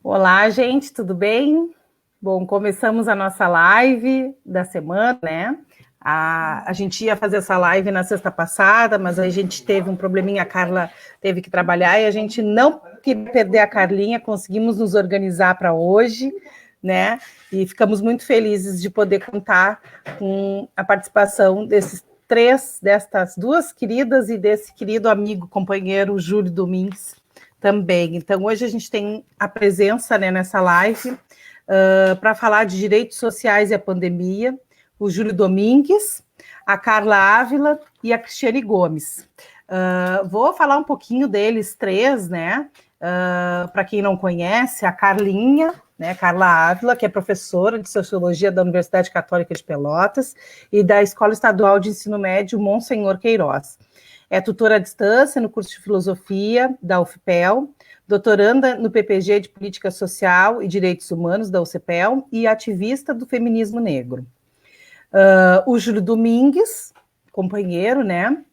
Olá, gente, tudo bem? Bom, começamos a nossa live da semana, né? A gente ia fazer essa live na sexta passada, mas a gente teve um probleminha, a Carla teve que trabalhar e a gente não queria perder a Carlinha, conseguimos nos organizar para hoje, né? E ficamos muito felizes de poder contar com a participação destas duas queridas e desse querido amigo, companheiro Júlio Domingues, também. Então, hoje a gente tem a presença, né, nessa live para falar de direitos sociais e a pandemia, o Júlio Domingues, a Carla Ávila e a Cristiane Gomes. Vou falar um pouquinho deles três, né? Para quem não conhece, a Carlinha, né, Carla Ávila, que é professora de Sociologia da Universidade Católica de Pelotas e da Escola Estadual de Ensino Médio Monsenhor Queiroz. É tutora à distância no curso de Filosofia da UFPEL, doutoranda no PPG de Política Social e Direitos Humanos da UCPEL e ativista do feminismo negro. O Júlio Domingues, companheiro, né?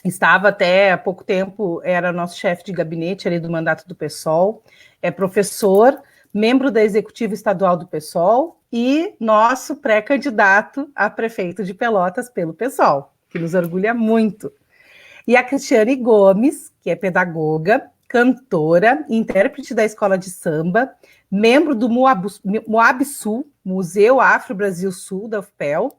Estava até há pouco tempo, era nosso chefe de gabinete ali do mandato do PSOL, é professor, membro da executiva estadual do PSOL e nosso pré-candidato a prefeito de Pelotas pelo PSOL, que nos orgulha muito. E a Cristiane Gomes, que é pedagoga, cantora, intérprete da escola de samba, membro do Moab Sul, Museu Afro-Brasil Sul da UFPEL,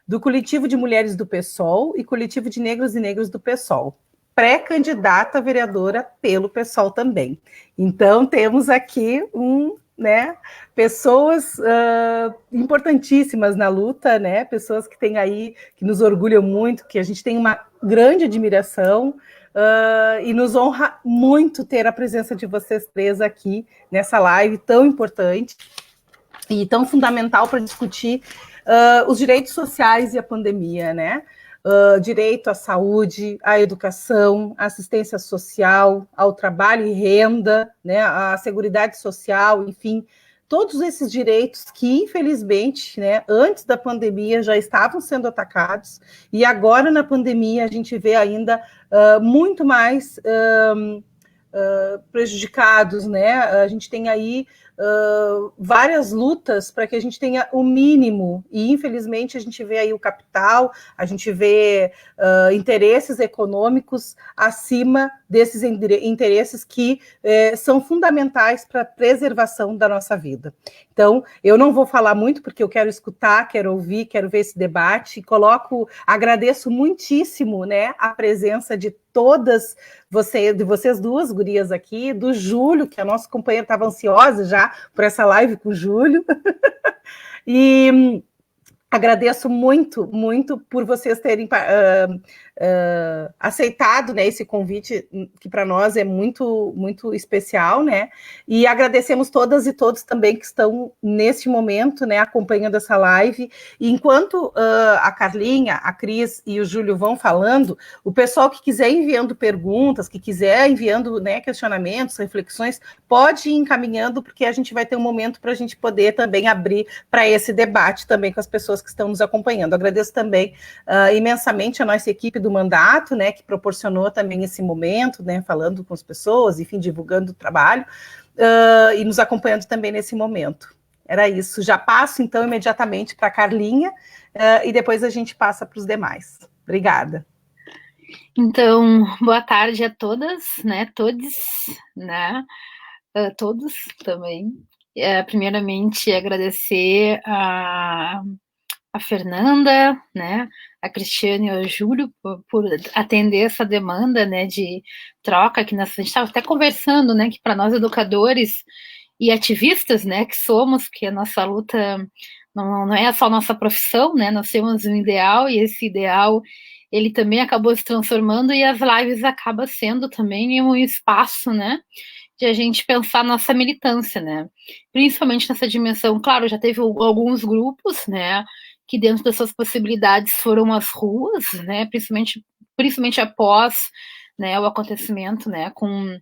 do coletivo de mulheres do PSOL e coletivo de negros e negros do PSOL. Pré-candidata a vereadora pelo PSOL também. Então, temos aqui pessoas importantíssimas na luta, né? Pessoas que têm aí, que nos orgulham muito, que a gente tem uma grande admiração, e nos honra muito ter a presença de vocês três aqui nessa live tão importante e tão fundamental para discutir os direitos sociais e a pandemia, né? Direito à saúde, à educação, à assistência social, ao trabalho e renda, né? À seguridade social, enfim, todos esses direitos que, infelizmente, né, antes da pandemia já estavam sendo atacados e agora na pandemia a gente vê ainda muito mais prejudicados, né? A gente tem aí várias lutas para que a gente tenha o mínimo, e infelizmente a gente vê aí o capital, a gente vê interesses econômicos acima desses interesses que são fundamentais para a preservação da nossa vida. Então, eu não vou falar muito, porque eu quero escutar, quero ouvir, quero ver esse debate, e agradeço muitíssimo, né, a presença de todas vocês duas gurias aqui, do Júlio, que é nosso companheiro, estava ansiosa já por essa live com o Júlio. E agradeço muito, muito por vocês terem aceitado, né, esse convite, que para nós é muito, muito especial, né? E agradecemos todas e todos também que estão neste momento, né, acompanhando essa live. E enquanto a Carlinha, a Cris e o Júlio vão falando, o pessoal que quiser enviando perguntas, que quiser enviando, né, questionamentos, reflexões, pode ir encaminhando, porque a gente vai ter um momento para a gente poder também abrir para esse debate também com as pessoas que estão nos acompanhando. Agradeço também imensamente a nossa equipe do mandato, né, que proporcionou também esse momento, né, falando com as pessoas, enfim, divulgando o trabalho, e nos acompanhando também nesse momento. Era isso. Já passo, então, imediatamente para a Carlinha, e depois a gente passa para os demais. Obrigada. Então, boa tarde a todas, né, todos, né, todos também. Primeiramente, agradecer a Fernanda, né, a Cristiane e ao Júlio por atender essa demanda, né, de troca que a gente estava até conversando, né, que para nós educadores e ativistas, né, que somos, que a nossa luta não é só nossa profissão, né, nós temos um ideal e esse ideal ele também acabou se transformando e as lives acaba sendo também um espaço, né, de a gente pensar nossa militância, né, principalmente nessa dimensão. Claro, já teve alguns grupos, né, que dentro das suas possibilidades foram as ruas, né, principalmente após, né, o acontecimento, né, com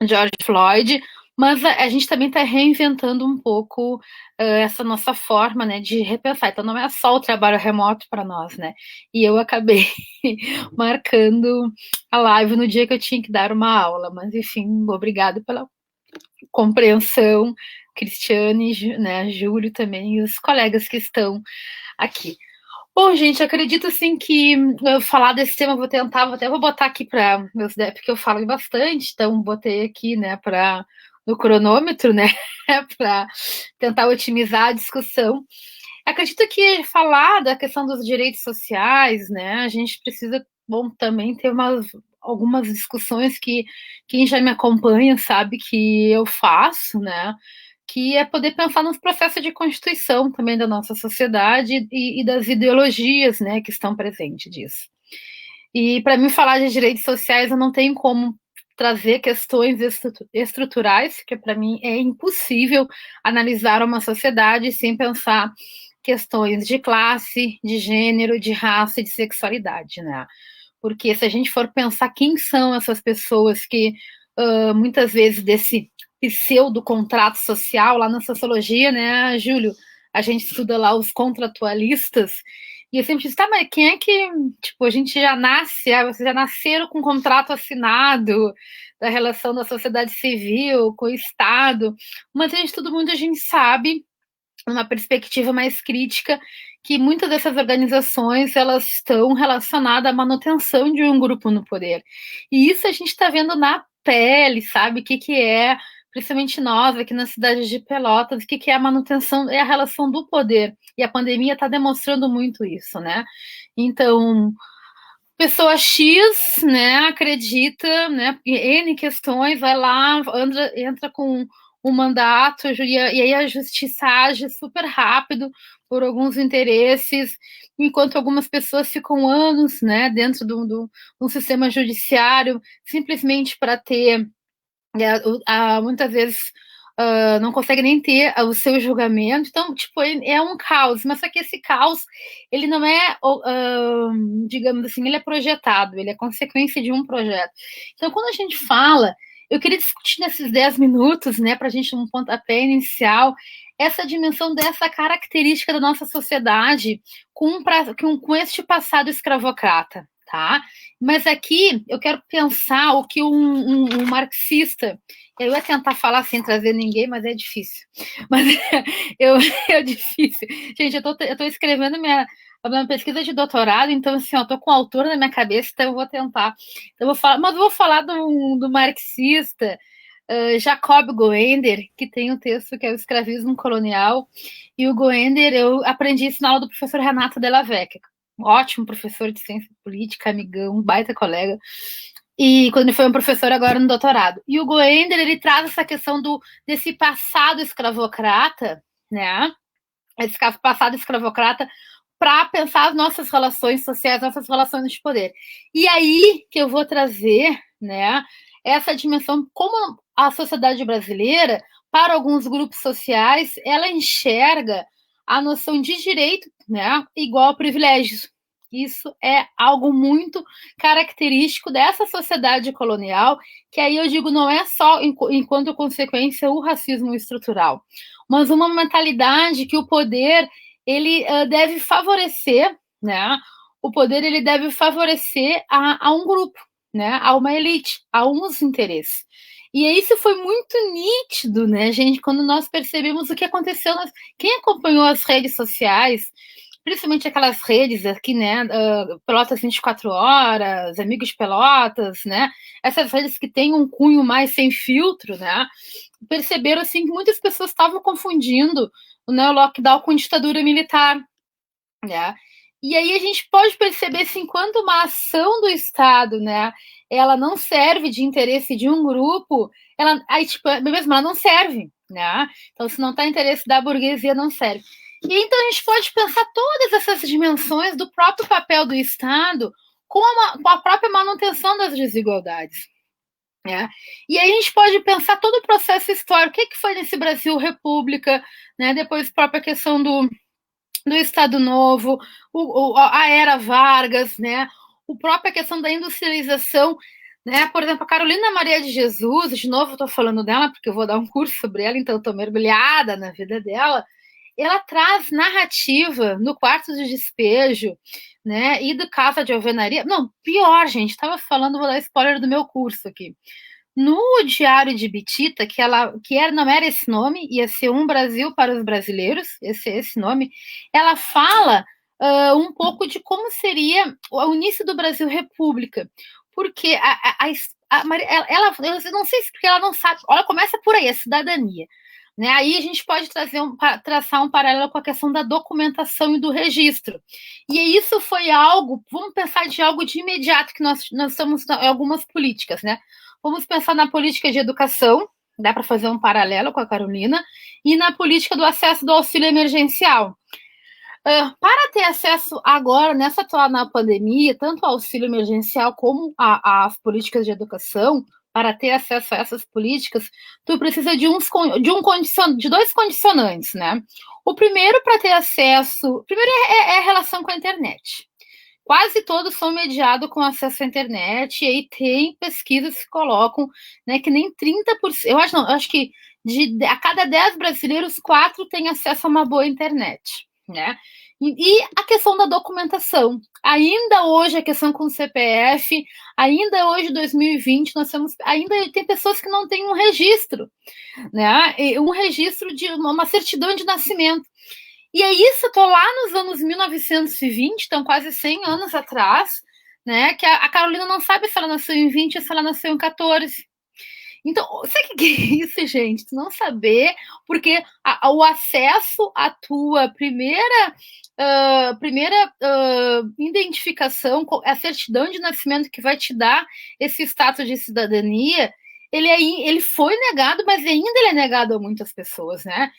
George Floyd, mas a gente também está reinventando um pouco essa nossa forma, né, de repensar. Então não é só o trabalho remoto para nós, né? E eu acabei marcando a live no dia que eu tinha que dar uma aula, mas enfim, obrigado compreensão, Cristiane, né, Júlio também, e os colegas que estão aqui. Bom, gente, acredito assim que eu falar desse tema, vou botar aqui para meus porque eu falo bastante, então botei aqui, né, para no cronômetro, né, para tentar otimizar a discussão. Acredito que falar da questão dos direitos sociais, né, a gente precisa, bom, também ter algumas discussões que quem já me acompanha sabe que eu faço, né, que é poder pensar nos processos de constituição também da nossa sociedade e das ideologias, né, que estão presentes disso. E para mim falar de direitos sociais, eu não tenho como trazer questões estruturais, porque para mim é impossível analisar uma sociedade sem pensar questões de classe, de gênero, de raça e de sexualidade, né? Porque se a gente for pensar quem são essas pessoas que muitas vezes desse pseudo-contrato social, lá na sociologia, né, Júlio? A gente estuda lá os contratualistas, e eu sempre disse, tá, mas quem é que, tipo, a gente já nasce, vocês já nasceram com um contrato assinado da relação da sociedade civil com o Estado, mas antes de todo mundo a gente sabe, numa perspectiva mais crítica, que muitas dessas organizações elas estão relacionadas à manutenção de um grupo no poder. E isso a gente está vendo na pele, sabe? O que é, principalmente nós aqui na cidade de Pelotas, o que é a manutenção, é a relação do poder. E a pandemia está demonstrando muito isso, né? Então, pessoa X, né, acredita, né, N questões, vai lá, entra com um mandato, e aí a justiça age super rápido por alguns interesses, enquanto algumas pessoas ficam anos, né, dentro de um sistema judiciário, simplesmente para ter, muitas vezes, não consegue nem ter o seu julgamento. Então, tipo, é um caos, mas só que esse caos, ele não é, digamos assim, ele é projetado, ele é consequência de um projeto. Então, quando a gente fala, eu queria discutir nesses 10 minutos, né, para a gente um pontapé inicial, essa dimensão dessa característica da nossa sociedade com este passado escravocrata, tá? Mas aqui eu quero pensar o que um marxista, eu ia tentar falar sem trazer ninguém, mas é difícil. Mas é difícil. Gente, eu tô escrevendo minha pesquisa de doutorado, então assim, eu tô com o autor na minha cabeça, então eu vou tentar. Mas eu vou falar do marxista Jacob Goender, que tem um texto que é o Escravismo Colonial, e o Goender eu aprendi isso na aula do professor Renato Della Vecchia, um ótimo professor de ciência política, amigão, um baita colega, e quando ele foi um professor agora no doutorado. E o Goender, ele traz essa questão desse passado escravocrata, né? Esse passado escravocrata para pensar as nossas relações sociais, nossas relações de poder. E aí que eu vou trazer, né, essa dimensão, como a sociedade brasileira, para alguns grupos sociais, ela enxerga a noção de direito, né, igual a privilégios. Isso é algo muito característico dessa sociedade colonial, que aí eu digo não é só enquanto consequência o racismo estrutural, mas uma mentalidade que o poder ele deve favorecer, né? O poder ele deve favorecer a um grupo, né? A uma elite, a uns interesses. E isso foi muito nítido, né, gente, quando nós percebemos o que aconteceu. Quem acompanhou as redes sociais, principalmente aquelas redes aqui, né, Pelotas 24 horas, Amigos de Pelotas, né, essas redes que têm um cunho mais sem filtro, né, perceberam, assim, que muitas pessoas estavam confundindo, né, o lockdown com ditadura militar, né, e aí a gente pode perceber, assim, quando uma ação do Estado, né, ela não serve de interesse de um grupo, aí, tipo, mesmo ela não serve, né, então se não está interesse da burguesia, não serve. E então a gente pode pensar todas essas dimensões do próprio papel do Estado com a própria manutenção das desigualdades. Né? E aí a gente pode pensar todo o processo histórico, o que foi nesse Brasil República, né? Depois a própria questão do Estado Novo, a Era Vargas, né? A própria questão da industrialização, né? Por exemplo, a Carolina Maria de Jesus, de novo estou falando dela porque eu vou dar um curso sobre ela, então estou mergulhada na vida dela. Ela traz narrativa no quarto de despejo, né, e do Casa de Alvenaria. Não, pior, gente, estava falando, vou dar spoiler do meu curso aqui. no Diário de Bitita, não era esse nome, ia ser Um Brasil para os Brasileiros, esse nome, ela fala um pouco de como seria o início do Brasil República, porque ela, eu não sei se porque ela não sabe, olha, começa por aí, a cidadania. Né? Aí a gente pode traçar um paralelo com a questão da documentação e do registro. E isso foi algo, vamos pensar de algo de imediato que nós estamos em algumas políticas, né? Vamos pensar na política de educação, dá para fazer um paralelo com a Carolina, e na política do acesso do auxílio emergencial. Para ter acesso agora, nessa atual na pandemia, tanto ao auxílio emergencial como às políticas de educação, para ter acesso a essas políticas, tu precisa de dois condicionantes, né? O primeiro para ter acesso, primeiro é a relação com a internet. Quase todos são mediados com acesso à internet, e aí tem pesquisas que colocam, né, que nem 30%, eu acho que a cada 10 brasileiros, 4 têm acesso a uma boa internet, né? E a questão da documentação. Ainda hoje, a questão com o CPF, ainda hoje, 2020, ainda tem pessoas que não têm um registro, né? Um registro de uma certidão de nascimento. E é isso, eu tô lá nos anos 1920, então quase 100 anos atrás, né? Que a Carolina não sabe se ela nasceu em 20 ou se ela nasceu em 14. Então, sabe o que é isso, gente? Tu não saber, porque o acesso à tua primeira identificação, a certidão de nascimento que vai te dar esse status de cidadania, ele foi negado, mas ainda ele é negado a muitas pessoas, né?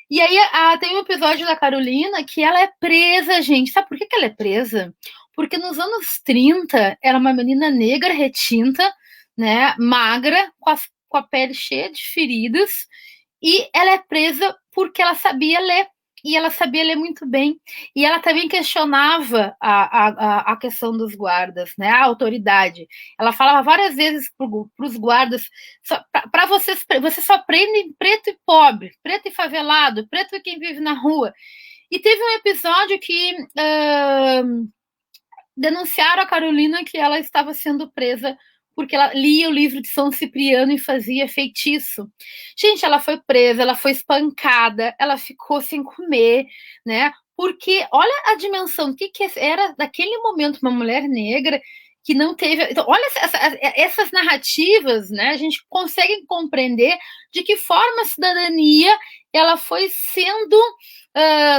E aí tem um episódio da Carolina que ela é presa, gente. Sabe por que ela é presa? Porque nos anos 30, ela é uma menina negra, retinta, né, magra, com a pele cheia de feridas, e ela é presa porque ela sabia ler. E ela sabia ler muito bem. E ela também questionava a questão dos guardas, né? A autoridade. Ela falava várias vezes para os guardas: para vocês só prendem preto e pobre, preto e favelado, preto e quem vive na rua. E teve um episódio que denunciaram a Carolina que ela estava sendo presa porque ela lia o livro de São Cipriano e fazia feitiço. Gente, ela foi presa, ela foi espancada, ela ficou sem comer, né? Porque olha a dimensão, o que era daquele momento uma mulher negra que não teve. Então, olha essas narrativas, né? A gente consegue compreender de que forma a cidadania ela foi sendo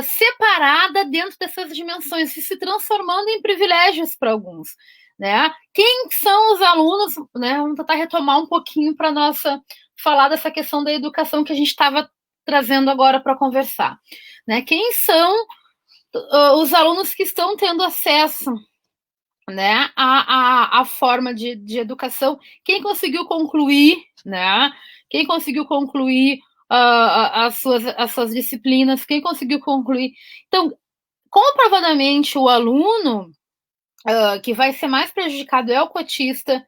separada dentro dessas dimensões, se transformando em privilégios para alguns. Né? Quem são os alunos? Né? Vamos tentar retomar um pouquinho para nossa falar dessa questão da educação que a gente estava trazendo agora para conversar. Né? Quem são os alunos que estão tendo acesso, né, à forma de educação? Quem conseguiu concluir, né? Quem conseguiu concluir as suas disciplinas? Quem conseguiu concluir? Então, comprovadamente, o aluno que vai ser mais prejudicado é o cotista,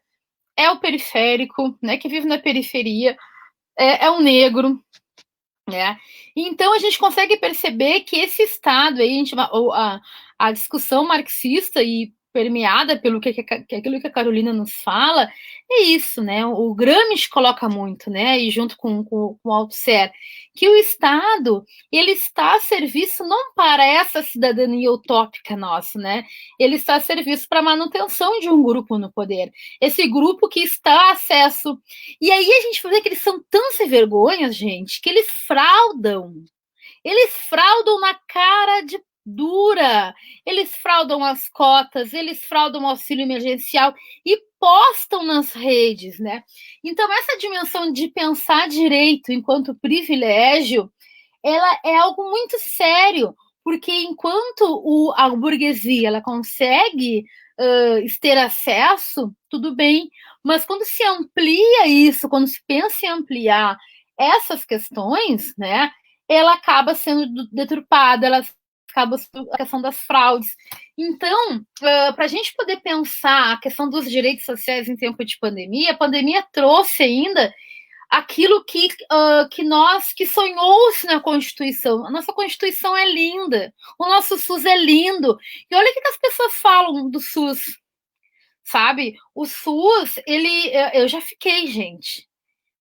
é o periférico, né, que vive na periferia, é o negro, né? Então a gente consegue perceber que esse Estado aí, a discussão marxista e permeada pelo que aquilo que a Carolina nos fala, é isso, né? O Gramsci coloca muito, né? E junto com o Althusser, que o Estado ele está a serviço não para essa cidadania utópica nossa, né? Ele está a serviço para a manutenção de um grupo no poder. Esse grupo que está a acesso. E aí a gente vê que eles são tão sem vergonha, gente, que eles fraudam. Eles fraudam na cara de dura. Eles fraudam as cotas, eles fraudam o auxílio emergencial e postam nas redes, né? Então, essa dimensão de pensar direito enquanto privilégio, ela é algo muito sério, porque enquanto a burguesia ela consegue ter acesso, tudo bem, mas quando se amplia isso, quando se pensa em ampliar essas questões, né, ela acaba sendo deturpada, ela acaba sendo a questão das fraudes. Então, para a gente poder pensar a questão dos direitos sociais em tempo de pandemia, a pandemia trouxe ainda aquilo que sonhou-se na Constituição. A nossa Constituição é linda, o nosso SUS é lindo. E olha o que as pessoas falam do SUS. sabe? O SUS, eu já fiquei, gente.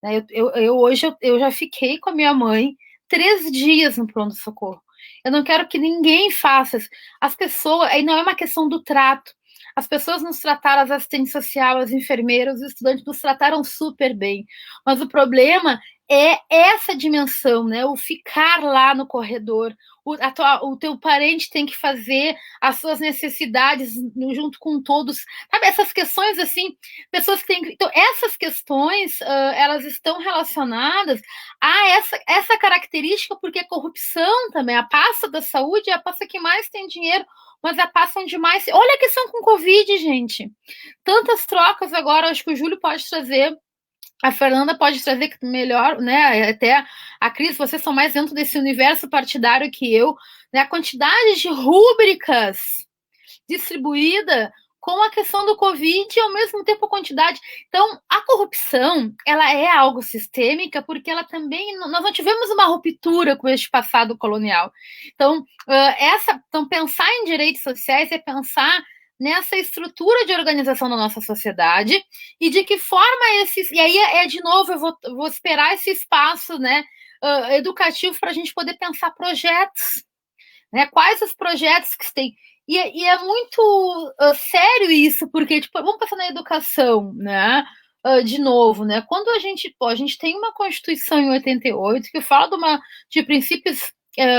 Né? Hoje eu já fiquei com a minha mãe 3 dias no pronto-socorro. Eu não quero que ninguém faça. As pessoas, aí não é uma questão do trato. As pessoas nos trataram, as assistentes sociais, as enfermeiras, os estudantes nos trataram super bem. Mas o problema é essa dimensão, né? O ficar lá no corredor. O teu parente tem que fazer as suas necessidades junto com todos. Sabe, essas questões assim, pessoas que têm. Então, essas questões, elas estão relacionadas a essa característica, porque a corrupção também, a pasta da saúde é a pasta que mais tem dinheiro, mas a pasta onde mais. Olha a questão com Covid, gente. Tantas trocas agora, acho que o Júlio pode trazer. A Fernanda pode trazer melhor, né? Até a Cris, vocês são mais dentro desse universo partidário que eu, né? A quantidade de rúbricas distribuída com a questão do Covid e, ao mesmo tempo, a quantidade. Então, a corrupção, ela é algo sistêmica porque ela também... Nós não tivemos uma ruptura com este passado colonial. Então, então pensar em direitos sociais é pensar nessa estrutura de organização da nossa sociedade e de que forma esses... E aí, de novo, eu vou esperar esse espaço, né, educativo para a gente poder pensar projetos. Né? Quais os projetos que tem... E é muito sério isso, porque, tipo, vamos pensar na educação, né? De novo, né? Quando a gente tem uma Constituição em 88 que fala de princípios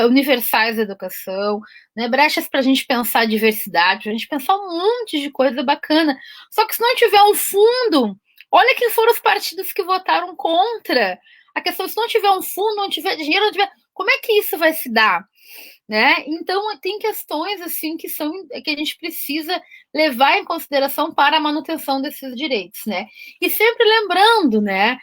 universais da educação, né? Brechas para a gente pensar diversidade, para a gente pensar um monte de coisa bacana. Só que se não tiver um fundo, olha quem foram os partidos que votaram contra. A questão, se não tiver um fundo, não tiver dinheiro, não tiver... Como é que isso vai se dar? Né? Então, tem questões assim que a gente precisa levar em consideração para a manutenção desses direitos, né? E sempre lembrando, né,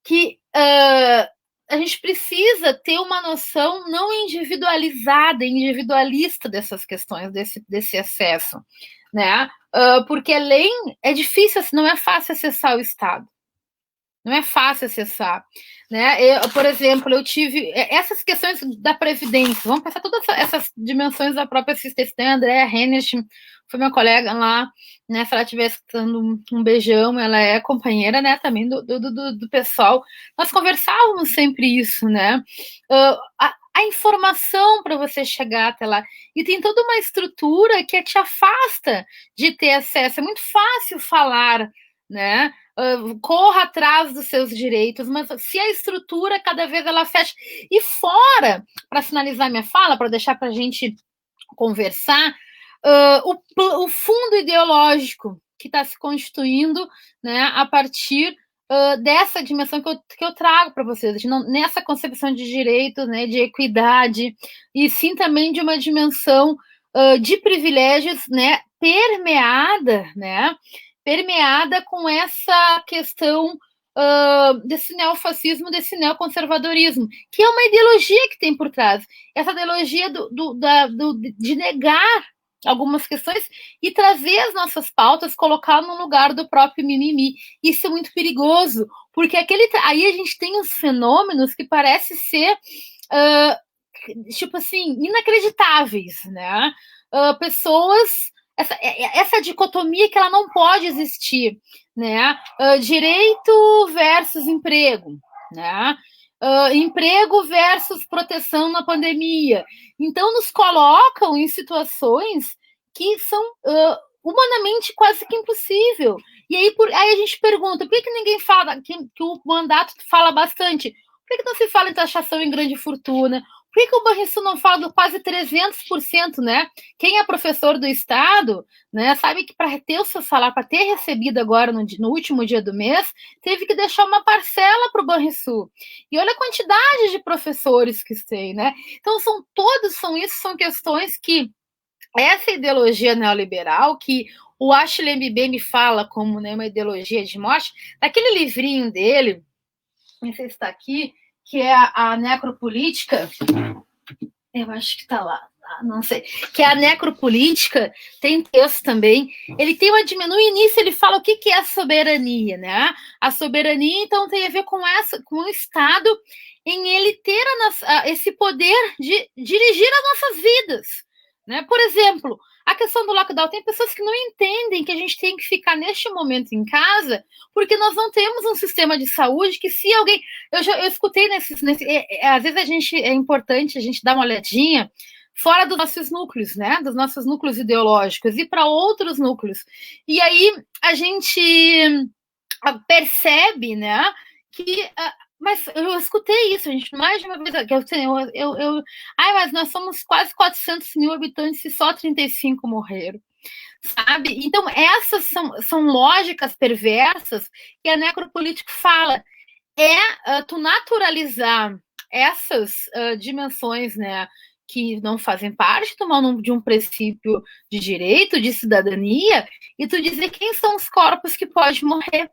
que a gente precisa ter uma noção não individualizada, individualista dessas questões, desse acesso, né? Porque além é difícil, não é fácil acessar o Estado. Não é fácil acessar. Né? Por exemplo, eu tive essas questões da Previdência, vamos pensar todas essas dimensões da própria assistência. A Andrea Hennich foi minha colega lá, né? Se ela estiver escutando um beijão, ela é companheira, né, também do pessoal. Nós conversávamos sempre isso, né? A informação para você chegar até lá. E tem toda uma estrutura que te afasta de ter acesso. É muito fácil falar, né? Corra atrás dos seus direitos, mas se a estrutura cada vez ela fecha. E fora, para finalizar minha fala, para deixar para a gente conversar, o fundo ideológico que está se constituindo, né, a partir dessa dimensão que eu trago para vocês, nessa concepção de direito, né, de equidade, e sim também de uma dimensão de privilégios, né, permeada com essa questão desse neofascismo, desse neoconservadorismo, que é uma ideologia que tem por trás. Essa ideologia de negar algumas questões e trazer as nossas pautas, colocar no lugar do próprio mimimi. Isso é muito perigoso, porque aí a gente tem os fenômenos que parecem ser tipo assim, inacreditáveis, né? Pessoas... Essa dicotomia que ela não pode existir, né? Direito versus emprego, né? Emprego versus proteção na pandemia. Então, nos colocam em situações que são humanamente quase que impossível. E aí, a gente pergunta, por que ninguém fala, que o mandato fala bastante, por que não se fala em taxação em grande fortuna? Por que o Banrisul não fala do quase 300%, né? Quem é professor do Estado, né, sabe que para ter o seu salário, para ter recebido agora no último dia do mês, teve que deixar uma parcela para o Banrisul. E olha a quantidade de professores que tem, né? Então, são questões que essa ideologia neoliberal, que o Ashley Mbembe fala como, né, uma ideologia de morte, daquele livrinho dele, não sei se está aqui, que é a necropolítica, eu acho que está lá, não sei, que é a necropolítica, tem texto também, ele tem no início ele fala o que é a soberania, né? A soberania, então, tem a ver com o Estado, em ele ter esse poder de dirigir as nossas vidas, né? Por exemplo, A questão do lockdown, tem pessoas que não entendem que a gente tem que ficar neste momento em casa, porque nós não temos um sistema de saúde que se alguém... Eu escutei às vezes é importante a gente dar uma olhadinha fora dos nossos núcleos, né? Dos nossos núcleos ideológicos e para outros núcleos. E aí a gente percebe, né, que... mas eu escutei isso, gente, mais de uma vez. Mas nós somos quase 400 mil habitantes e só 35 morreram, sabe? Então, essas são lógicas perversas que a necropolítica fala. Tu naturalizar essas dimensões, né, que não fazem parte de um princípio de direito, de cidadania, e tu dizer quem são os corpos que podem morrer.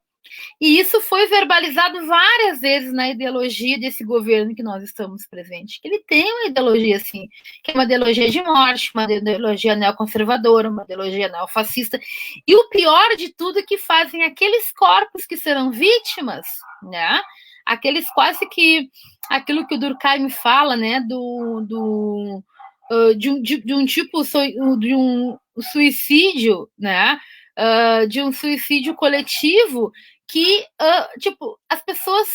E isso foi verbalizado várias vezes na ideologia desse governo que nós estamos presentes. Ele tem uma ideologia, assim, que é uma ideologia de morte, uma ideologia neoconservadora, uma ideologia neofascista. E o pior de tudo é que fazem aqueles corpos que serão vítimas, né? Aqueles quase que... aquilo que o Durkheim fala, né? De um tipo... de um suicídio, né? De um suicídio coletivo que, as pessoas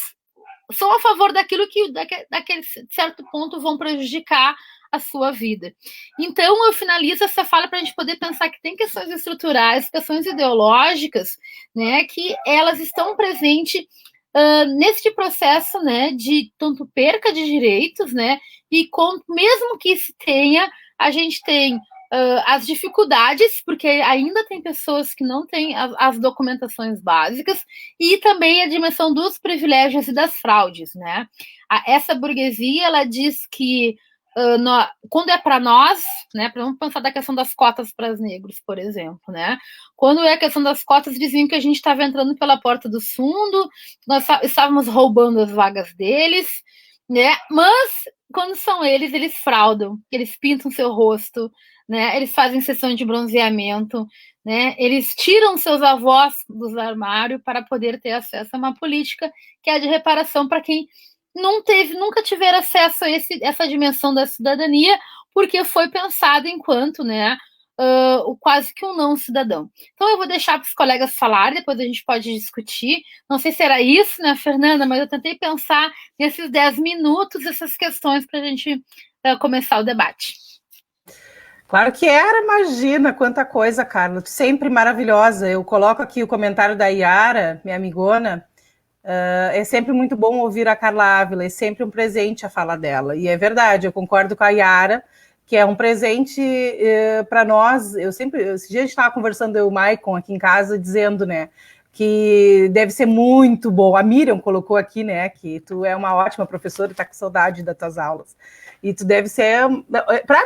são a favor daquilo que, daquele certo ponto, vão prejudicar a sua vida. Então, eu finalizo essa fala para a gente poder pensar que tem questões estruturais, questões ideológicas, né, que elas estão presentes nesse processo, né, de tanto perca de direitos, né, e mesmo que se tenha, a gente tem as dificuldades, porque ainda tem pessoas que não têm as documentações básicas, e também a dimensão dos privilégios e das fraudes, né? Essa burguesia, ela diz que quando é para nós, né? Vamos pensar da questão das cotas para os negros, por exemplo, né? Quando é a questão das cotas, diziam que a gente estava entrando pela porta do fundo, nós estávamos roubando as vagas deles, né? Mas quando são eles fraudam, eles pintam seu rosto, né? Eles fazem sessão de bronzeamento, né? Eles tiram seus avós dos armários para poder ter acesso a uma política que é a de reparação para quem nunca tiver acesso a essa dimensão da cidadania, porque foi pensado enquanto, né, quase que um não cidadão. Então eu vou deixar para os colegas falarem, depois a gente pode discutir. Não sei se era isso, né, Fernanda, mas eu tentei pensar nesses 10 minutos essas questões para a gente começar o debate. Claro que era, imagina quanta coisa, Carla, sempre maravilhosa. Eu coloco aqui o comentário da Yara, minha amigona. É sempre muito bom ouvir a Carla Ávila, é sempre um presente a fala dela. E é verdade, eu concordo com a Yara, que é um presente para nós. Esse dia a gente estava conversando, eu e o Maicon, aqui em casa, dizendo, né, que deve ser muito bom. A Miriam colocou aqui, né, que tu é uma ótima professora e está com saudade das tuas aulas. E tu deve ser...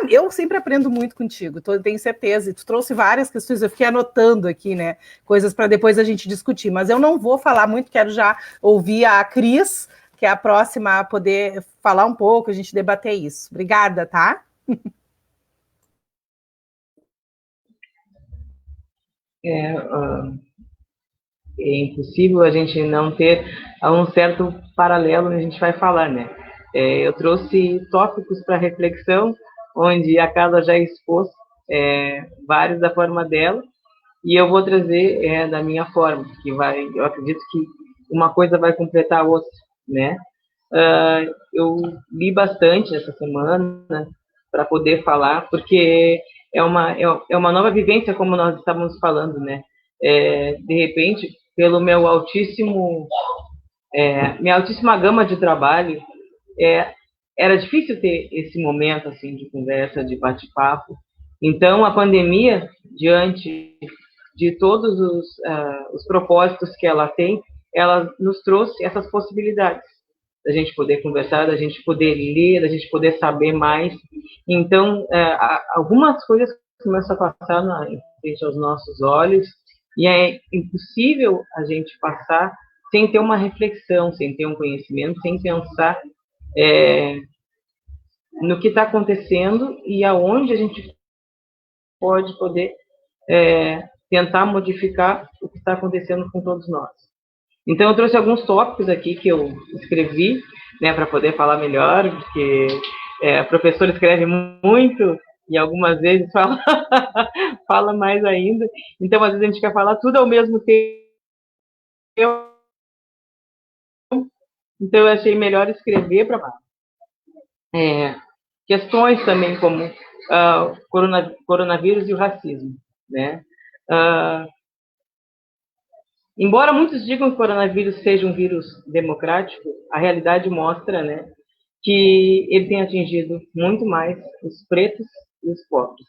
eu sempre aprendo muito contigo, tenho certeza. E tu trouxe várias questões, eu fiquei anotando aqui, né, coisas para depois a gente discutir. Mas eu não vou falar muito, quero já ouvir a Cris, que é a próxima a poder falar um pouco, a gente debater isso. Obrigada, tá? É impossível a gente não ter um certo paralelo onde a gente vai falar, né? Eu trouxe tópicos para reflexão, onde a Carla já expôs vários da forma dela, e eu vou trazer da minha forma, eu acredito que uma coisa vai completar a outra, né? Eu li bastante essa semana para poder falar, porque é uma nova vivência, como nós estávamos falando, né? De repente, pelo minha altíssima gama de trabalho, era difícil ter esse momento assim de conversa, de bate-papo. Então, a pandemia, diante de todos os propósitos que ela tem, ela nos trouxe essas possibilidades da gente poder conversar, da gente poder ler, da gente poder saber mais. Então, algumas coisas começam a passar em frente aos nossos olhos, e é impossível a gente passar sem ter uma reflexão, sem ter um conhecimento, sem pensar no que está acontecendo e aonde a gente pode poder tentar modificar o que está acontecendo com todos nós. Então, eu trouxe alguns tópicos aqui que eu escrevi, né, para poder falar melhor, porque a professora escreve muito e algumas vezes fala, fala mais ainda. Então, às vezes a gente quer falar tudo ao mesmo tempo. Então, eu achei melhor escrever para questões também como coronavírus e o racismo, né? Embora muitos digam que o coronavírus seja um vírus democrático, a realidade mostra, né, que ele tem atingido muito mais os pretos e os pobres,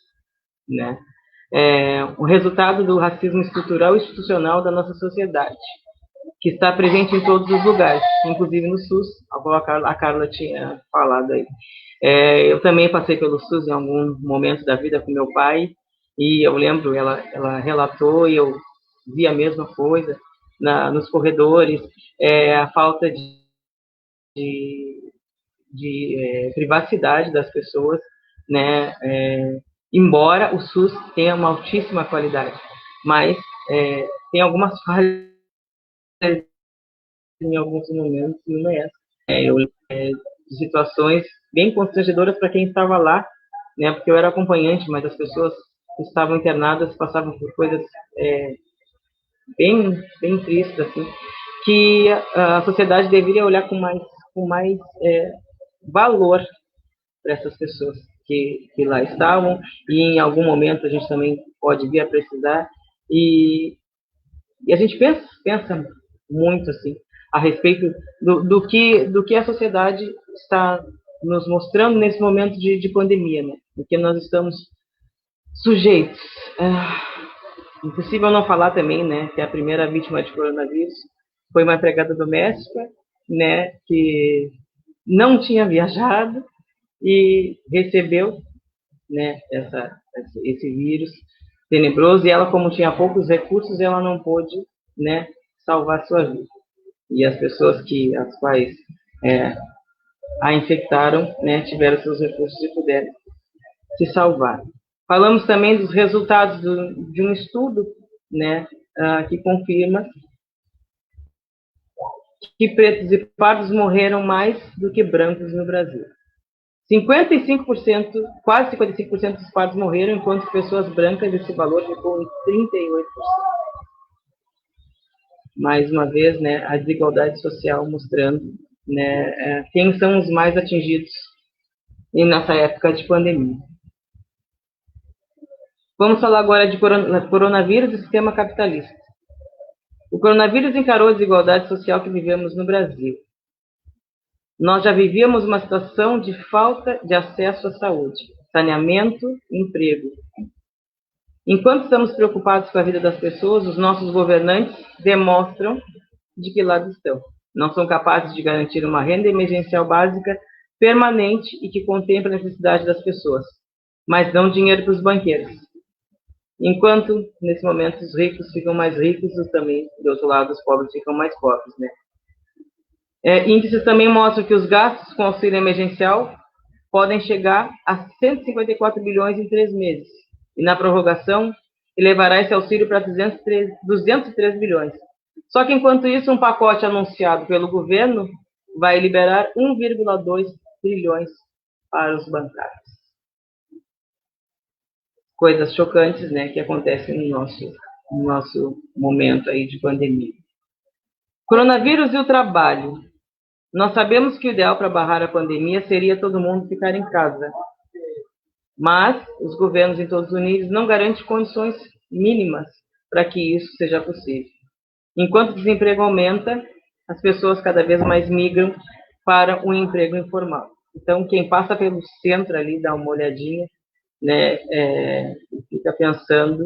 né? O resultado do racismo estrutural e institucional da nossa sociedade, que está presente em todos os lugares, inclusive no SUS, a Carla tinha falado aí. Eu também passei pelo SUS em algum momento da vida com meu pai, e eu lembro, ela relatou e eu vi a mesma coisa nos corredores, a falta de privacidade das pessoas, né? Embora o SUS tenha uma altíssima qualidade, mas tem algumas falhas em alguns momentos, e não é essa. Situações bem constrangedoras para quem estava lá, né? Porque eu era acompanhante, mas as pessoas que estavam internadas passavam por coisas bem tristes, assim, que a sociedade deveria olhar com mais valor para essas pessoas que lá estavam, e em algum momento a gente também pode vir a precisar, e a gente pensa muito assim a respeito do que a sociedade está nos mostrando nesse momento de pandemia, né? Porque nós estamos sujeitos. Impossível não falar também, né, que a primeira vítima de coronavírus foi uma empregada doméstica, né, que não tinha viajado e recebeu, né, esse vírus tenebroso, e ela, como tinha poucos recursos, ela não pôde, né, salvar sua vida. E as pessoas as quais a infectaram, né, tiveram seus recursos e puderam se salvar. Falamos também dos resultados de um estudo, né, que confirma que pretos e pardos morreram mais do que brancos no Brasil. 55%, quase 55% dos pardos morreram, enquanto pessoas brancas esse valor ficou em 38%. Mais uma vez, né, a desigualdade social mostrando, né, quem são os mais atingidos nessa época de pandemia. Vamos falar agora de coronavírus e sistema capitalista. O coronavírus encarou a desigualdade social que vivemos no Brasil. Nós já vivíamos uma situação de falta de acesso à saúde, saneamento e emprego. Enquanto estamos preocupados com a vida das pessoas, os nossos governantes demonstram de que lado estão. Não são capazes de garantir uma renda emergencial básica permanente e que contemple a necessidade das pessoas, mas dão dinheiro para os banqueiros. Enquanto, nesse momento, os ricos ficam mais ricos, e também, do outro lado, os pobres ficam mais pobres, né? Índices também mostram que os gastos com auxílio emergencial podem chegar a 154 bilhões em 3 meses. E na prorrogação, elevará esse auxílio para 203 bilhões. Só que, enquanto isso, um pacote anunciado pelo governo vai liberar 1,2 trilhões para os bancários. Coisas chocantes, né, que acontecem no nosso momento aí de pandemia. Coronavírus e o trabalho. Nós sabemos que o ideal para barrar a pandemia seria todo mundo ficar em casa. Mas os governos em todos os níveis não garantem condições mínimas para que isso seja possível. Enquanto o desemprego aumenta, as pessoas cada vez mais migram para o emprego informal. Então, quem passa pelo centro ali, dá uma olhadinha, né, fica pensando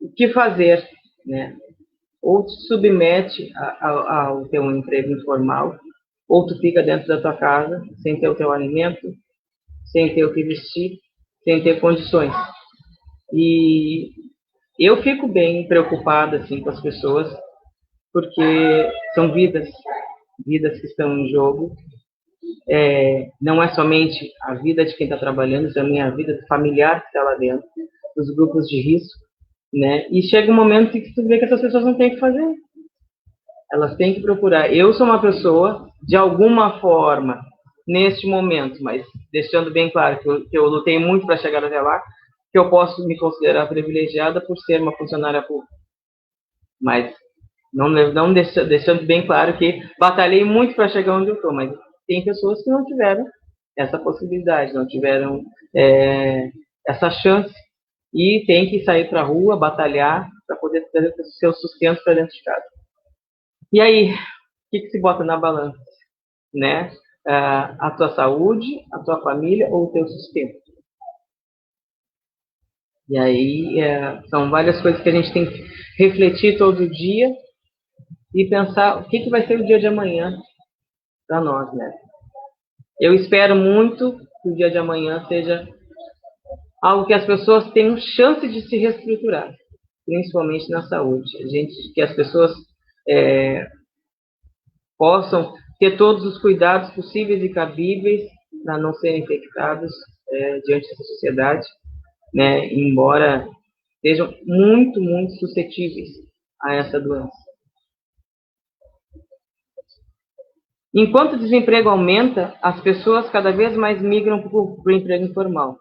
o que fazer, né? Ou te submete ao teu emprego informal, ou tu fica dentro da tua casa, sem ter o teu alimento, sem ter o que vestir, sem ter condições. E eu fico bem preocupada assim, com as pessoas, porque são vidas que estão em jogo. Não é somente a vida de quem está trabalhando, também a vida do familiar que está lá dentro, dos grupos de risco, né? E chega um momento em que tu vê que essas pessoas não têm o que fazer. Elas têm que procurar. Eu sou uma pessoa, de alguma forma, neste momento, mas deixando bem claro que eu lutei muito para chegar até lá, que eu posso me considerar privilegiada por ser uma funcionária pública. Mas não deixando bem claro que batalhei muito para chegar onde eu estou, mas tem pessoas que não tiveram essa possibilidade, não tiveram essa chance e tem que sair para a rua, batalhar para poder trazer o seu sustento para dentro de casa. E aí, o que se bota na balança? Né? A tua saúde, a tua família ou o teu sustento? E aí são várias coisas que a gente tem que refletir todo dia e pensar o que vai ser o dia de amanhã para nós, né? Eu espero muito que o dia de amanhã seja algo que as pessoas tenham chance de se reestruturar, principalmente na saúde. Que as pessoas possam ter todos os cuidados possíveis e cabíveis para não serem infectados diante dessa sociedade, né? Embora sejam muito, muito suscetíveis a essa doença. Enquanto o desemprego aumenta, as pessoas cada vez mais migram para o emprego informal.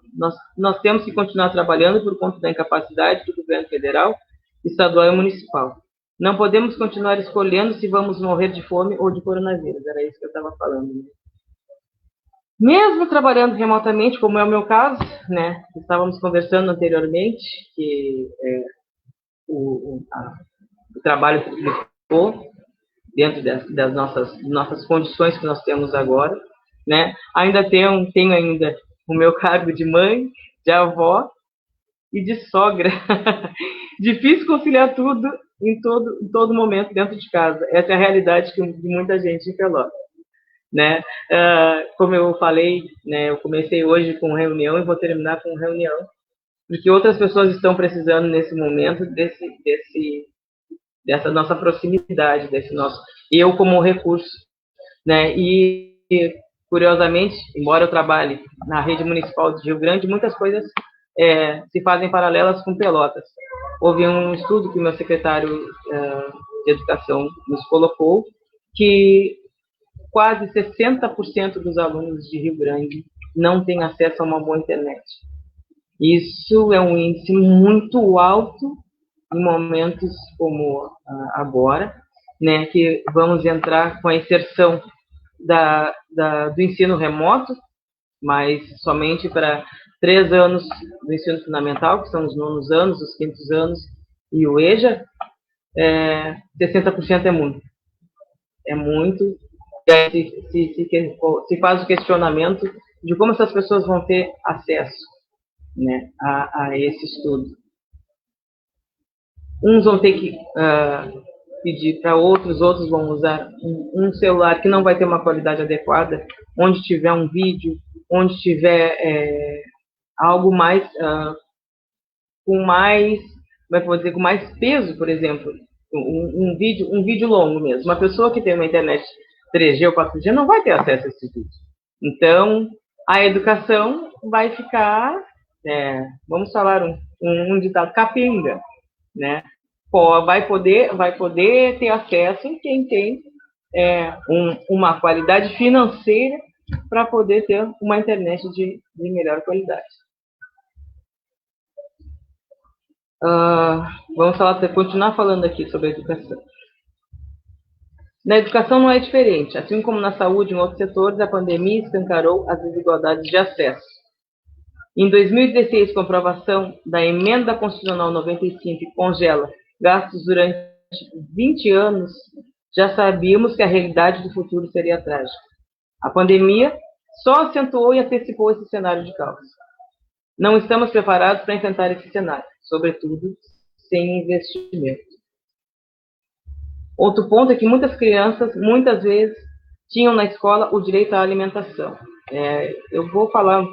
Nós temos que continuar trabalhando por conta da incapacidade do governo federal, estadual e municipal. Não podemos continuar escolhendo se vamos morrer de fome ou de coronavírus. Era isso que eu estava falando. Mesmo trabalhando remotamente, como é o meu caso, né? Estávamos conversando anteriormente que o trabalho ficou dentro das nossas condições que nós temos agora, né? Ainda tenho ainda o meu cargo de mãe, de avó e de sogra. Difícil conciliar tudo em todo momento dentro de casa. Essa é a realidade de muita gente em Pelotas, né? Como eu falei, né? Eu comecei hoje com reunião e vou terminar com reunião, porque outras pessoas estão precisando nesse momento dessa nossa proximidade, desse nosso eu como recurso, né? E curiosamente, embora eu trabalhe na rede municipal de Rio Grande, muitas coisas se fazem paralelas com Pelotas. Houve um estudo que o meu secretário de Educação nos colocou que quase 60% dos alunos de Rio Grande não têm acesso a uma boa internet. Isso é um índice muito alto em momentos como agora, né, que vamos entrar com a inserção do ensino remoto, mas somente para 3 anos do ensino fundamental, que são os 9º anos, os 5º anos e o EJA, 60% é muito. É muito. E aí se faz o questionamento de como essas pessoas vão ter acesso, né, a esse estudo. Uns vão ter que pedir para outros vão usar um celular que não vai ter uma qualidade adequada, onde tiver um vídeo, onde tiver algo mais com mais, como é que eu vou dizer, com mais peso, por exemplo, um vídeo longo mesmo. Uma pessoa que tem uma internet 3G ou 4G não vai ter acesso a esse vídeo. Então, a educação vai ficar, vamos falar um ditado, capenga, né? Vai poder ter acesso quem tem uma qualidade financeira para poder ter uma internet de melhor qualidade. Vamos continuar falando aqui sobre a educação. Na educação não é diferente. Assim como na saúde e em outros setores, a pandemia escancarou as desigualdades de acesso. Em 2016, com a aprovação da Emenda Constitucional 95, que congela gastos durante 20 anos, já sabíamos que a realidade do futuro seria trágica. A pandemia só acentuou e antecipou esse cenário de caos. Não estamos preparados para enfrentar esse cenário, sobretudo sem investimento. Outro ponto é que muitas crianças, muitas vezes, tinham na escola o direito à alimentação. Eu vou falar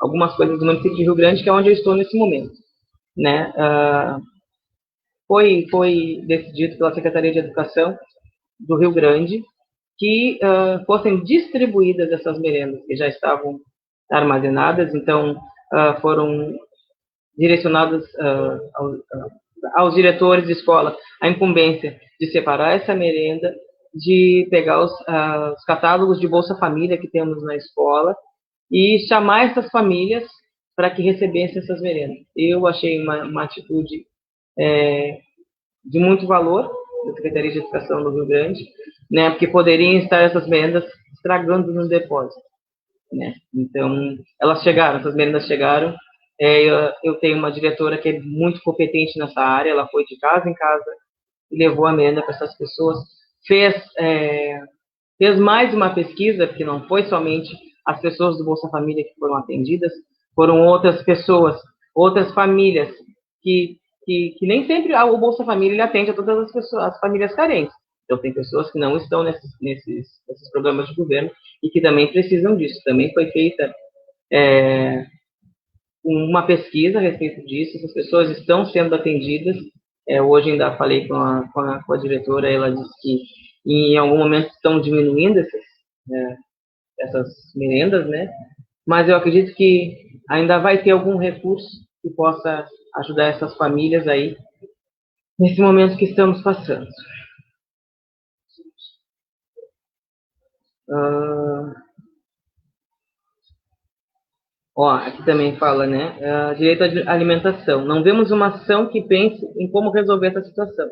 algumas coisas do município de Rio Grande, que é onde eu estou nesse momento, né? Foi decidido pela Secretaria de Educação do Rio Grande que fossem distribuídas essas merendas que já estavam armazenadas, então foram direcionadas aos diretores de escola a incumbência de separar essa merenda de pegar os catálogos de Bolsa Família que temos na escola e chamar essas famílias para que recebessem essas merendas. Eu achei uma atitude de muito valor da Secretaria de Educação do Rio Grande, né, porque poderiam estar essas merendas estragando no depósito, né? Então, essas merendas chegaram. Eu tenho uma diretora que é muito competente nessa área, ela foi de casa em casa e levou a merenda para essas pessoas, fez mais uma pesquisa, porque não foi somente as pessoas do Bolsa Família que foram atendidas, foram outras pessoas, outras famílias, que nem sempre o Bolsa Família ele atende a todas as pessoas, as famílias carentes. Então, tem pessoas que não estão nesses programas de governo e que também precisam disso. Também foi feita uma pesquisa a respeito disso, essas pessoas estão sendo atendidas. Hoje ainda falei com a diretora, ela disse que em algum momento estão diminuindo essas merendas, né? Mas eu acredito que ainda vai ter algum recurso que possa ajudar essas famílias aí nesse momento que estamos passando. Aqui também fala, né? Direito à alimentação. Não vemos uma ação que pense em como resolver essa situação.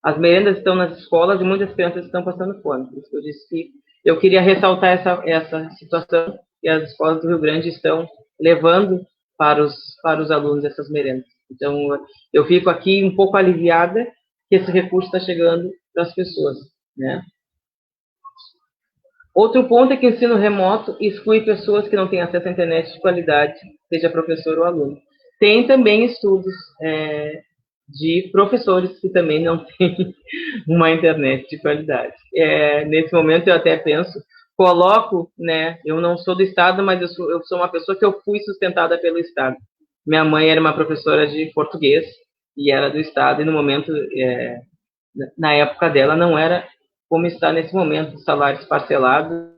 As merendas estão nas escolas e muitas crianças estão passando fome. Por isso que eu disse que eu queria ressaltar essa situação que as escolas do Rio Grande estão levando para os alunos essas merendas. Então, eu fico aqui um pouco aliviada que esse recurso está chegando para as pessoas, né? Outro ponto é que o ensino remoto exclui pessoas que não têm acesso à internet de qualidade, seja professor ou aluno. Tem também estudos de professores que também não têm uma internet de qualidade. Nesse momento eu até penso, coloco, né, eu não sou do Estado, mas eu sou uma pessoa que eu fui sustentada pelo Estado. Minha mãe era uma professora de português e era do Estado, e no momento, na época dela, não era como está nesse momento, salários parcelados,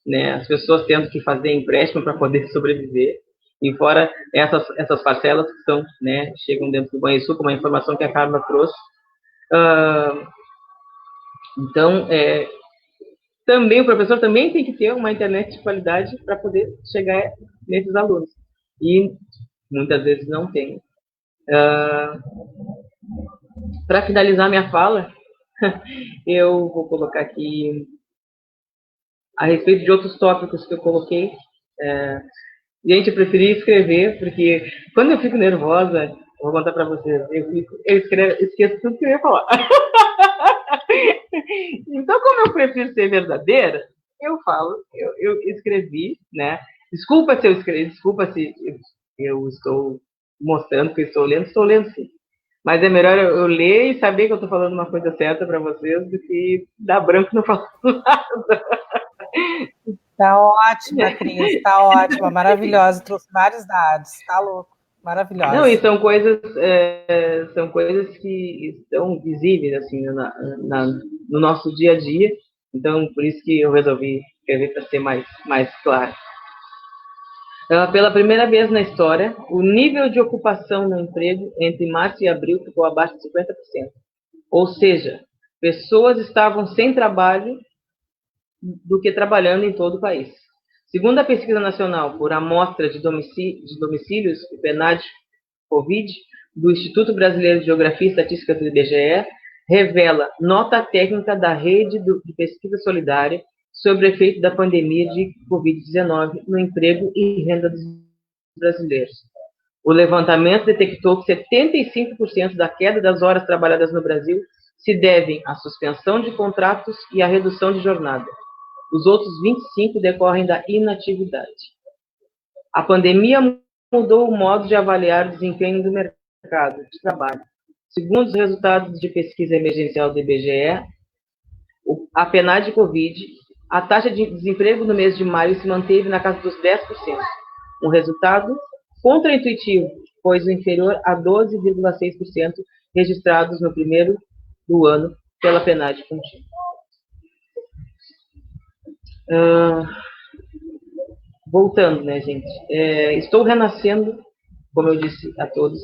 né, as pessoas tendo que fazer empréstimo para poder sobreviver, e fora essas parcelas que são, né, chegam dentro do Banrisul, como a informação que a Carla trouxe. Então, também o professor também tem que ter uma internet de qualidade para poder chegar nesses alunos, e muitas vezes não tem. Para finalizar minha fala, eu vou colocar aqui a respeito de outros tópicos que eu coloquei. Gente, eu preferi escrever, porque quando eu fico nervosa, vou contar para vocês, eu esqueço tudo que eu ia falar. Então, como eu prefiro ser verdadeira, eu falo, eu escrevi, né? Desculpa se eu escrevi, desculpa se eu estou mostrando que eu estou lendo sim. Mas é melhor eu ler e saber que eu estou falando uma coisa certa para vocês do que dar branco e não falar nada. Tá ótima, Cris, tá ótima, maravilhosa, trouxe vários dados, tá louco, maravilhosa. Não, e são coisas que estão visíveis, assim, no nosso dia a dia, então por isso que eu resolvi escrever para ser mais claro. Pela primeira vez na história, o nível de ocupação no emprego entre março e abril ficou abaixo de 50%. Ou seja, pessoas estavam sem trabalho do que trabalhando em todo o país. Segundo a pesquisa nacional por amostra de domicílios, o PNAD-Covid, do Instituto Brasileiro de Geografia e Estatística do IBGE, revela nota técnica da Rede de Pesquisa Solidária sobre o efeito da pandemia de Covid-19 no emprego e renda dos brasileiros. O levantamento detectou que 75% da queda das horas trabalhadas no Brasil se devem à suspensão de contratos e à redução de jornada. Os outros 25% decorrem da inatividade. A pandemia mudou o modo de avaliar o desempenho do mercado de trabalho. Segundo os resultados de pesquisa emergencial do IBGE, a PNAD-Covid, a taxa de desemprego no mês de maio se manteve na casa dos 10%. Um resultado contraintuitivo, pois o inferior a 12,6% registrados no primeiro do ano pela PNAD-Contínuo. Voltando, né, gente? Estou renascendo, como eu disse a todos,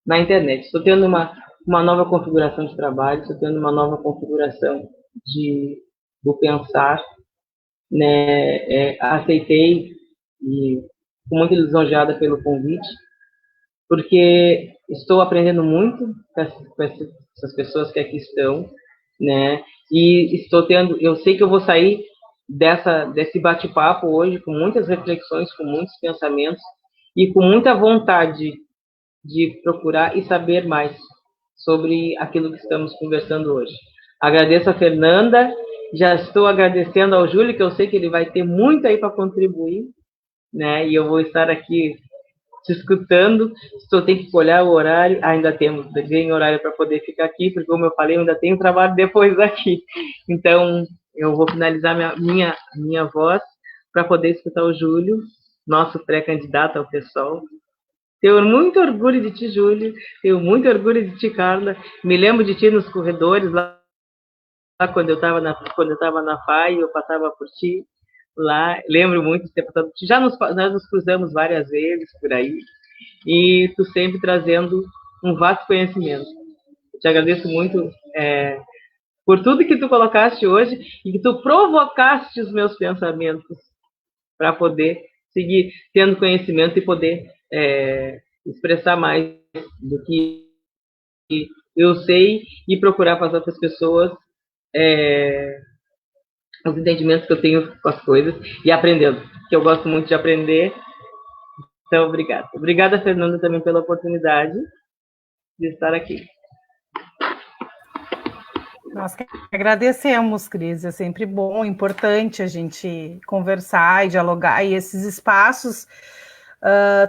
na internet. Estou tendo uma nova configuração de trabalho, estou tendo uma nova configuração do pensar, né? Aceitei e fico muito lisonjeada pelo convite, porque estou aprendendo muito com essas pessoas que aqui estão, né? E eu sei que eu vou sair desse bate-papo hoje com muitas reflexões, com muitos pensamentos e com muita vontade de procurar e saber mais sobre aquilo que estamos conversando hoje. Agradeço a Fernanda, já estou agradecendo ao Júlio, que eu sei que ele vai ter muito aí para contribuir, né? E eu vou estar aqui te escutando. Estou tenho que olhar o horário, ainda tem horário para poder ficar aqui, porque como eu falei, eu ainda tenho trabalho depois daqui. Então, eu vou finalizar minha voz para poder escutar o Júlio, nosso pré-candidato ao PSOL. Tenho muito orgulho de ti, Júlio. Tenho muito orgulho de ti, Carla. Me lembro de ti nos corredores lá quando eu estava na FAI, eu passava por ti lá. Lembro muito de ter passado por ti. Nós nos cruzamos várias vezes por aí. E tu sempre trazendo um vasto conhecimento. Eu te agradeço muito por tudo que tu colocaste hoje e que tu provocaste os meus pensamentos para poder seguir tendo conhecimento e poder expressar mais do que eu sei e procurar para as outras pessoas os entendimentos que eu tenho com as coisas e aprendendo, que eu gosto muito de aprender. Então, obrigada. Obrigada, Fernanda, também pela oportunidade de estar aqui. Nós que agradecemos, Cris, é sempre bom, importante a gente conversar e dialogar, e esses espaços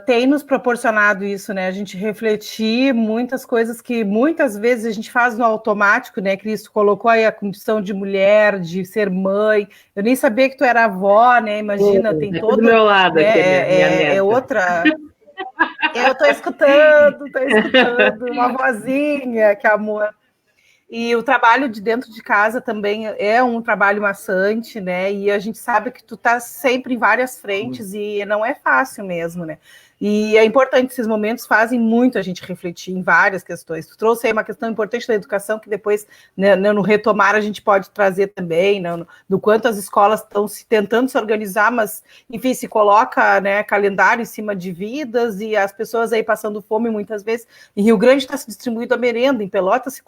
têm nos proporcionado isso, né, a gente refletir muitas coisas que muitas vezes a gente faz no automático, né, Cris, tu colocou aí a condição de mulher, de ser mãe, eu nem sabia que tu era avó, né, imagina, tem todo... do meu lado, né, aqui, minha neta. É outra... Eu estou escutando uma vozinha, que amor. E o trabalho de dentro de casa também é um trabalho maçante, né? E a gente sabe que tu tá sempre em várias frentes e não é fácil mesmo, né? E é importante, esses momentos fazem muito a gente refletir em várias questões. Tu trouxe aí uma questão importante da educação, que depois, né, no retomar, a gente pode trazer também, né, do quanto as escolas estão tentando se organizar, mas, enfim, se coloca, né, calendário em cima de vidas e as pessoas aí passando fome muitas vezes. Em Rio Grande está se distribuindo a merenda, em Pelotas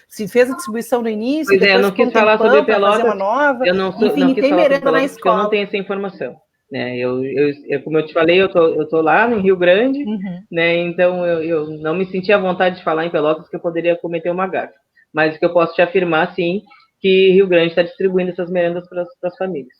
se fez a distribuição no início, pois depois eu não quis falar sobre Pelotas, uma nova, enfim, não tem merenda na escola. Eu não tenho essa informação. Né? Como eu te falei, eu tô lá no Rio Grande, né? Então eu não me senti à vontade de falar em Pelotas, que eu poderia cometer uma gafe. Mas o que eu posso te afirmar, sim, que Rio Grande está distribuindo essas merendas para as famílias.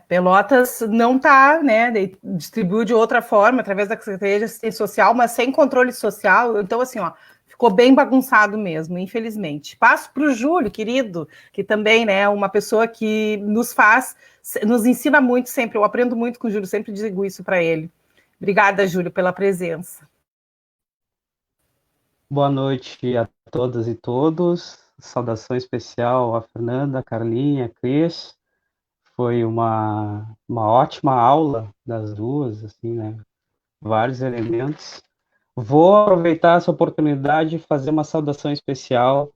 Pelotas não está, né? Distribuiu de outra forma, através da Secretaria de Assistência Social, mas sem controle social. Então, assim, ficou bem bagunçado mesmo, infelizmente. Passo para o Júlio, querido, que também, né, uma pessoa que nos ensina muito sempre. Eu aprendo muito com o Júlio, sempre digo isso para ele. Obrigada, Júlio, pela presença. Boa noite a todas e todos. Saudação especial a Fernanda, a Carlinha, a Cris. Foi uma ótima aula das duas, assim, né? Vários elementos. Vou aproveitar essa oportunidade e fazer uma saudação especial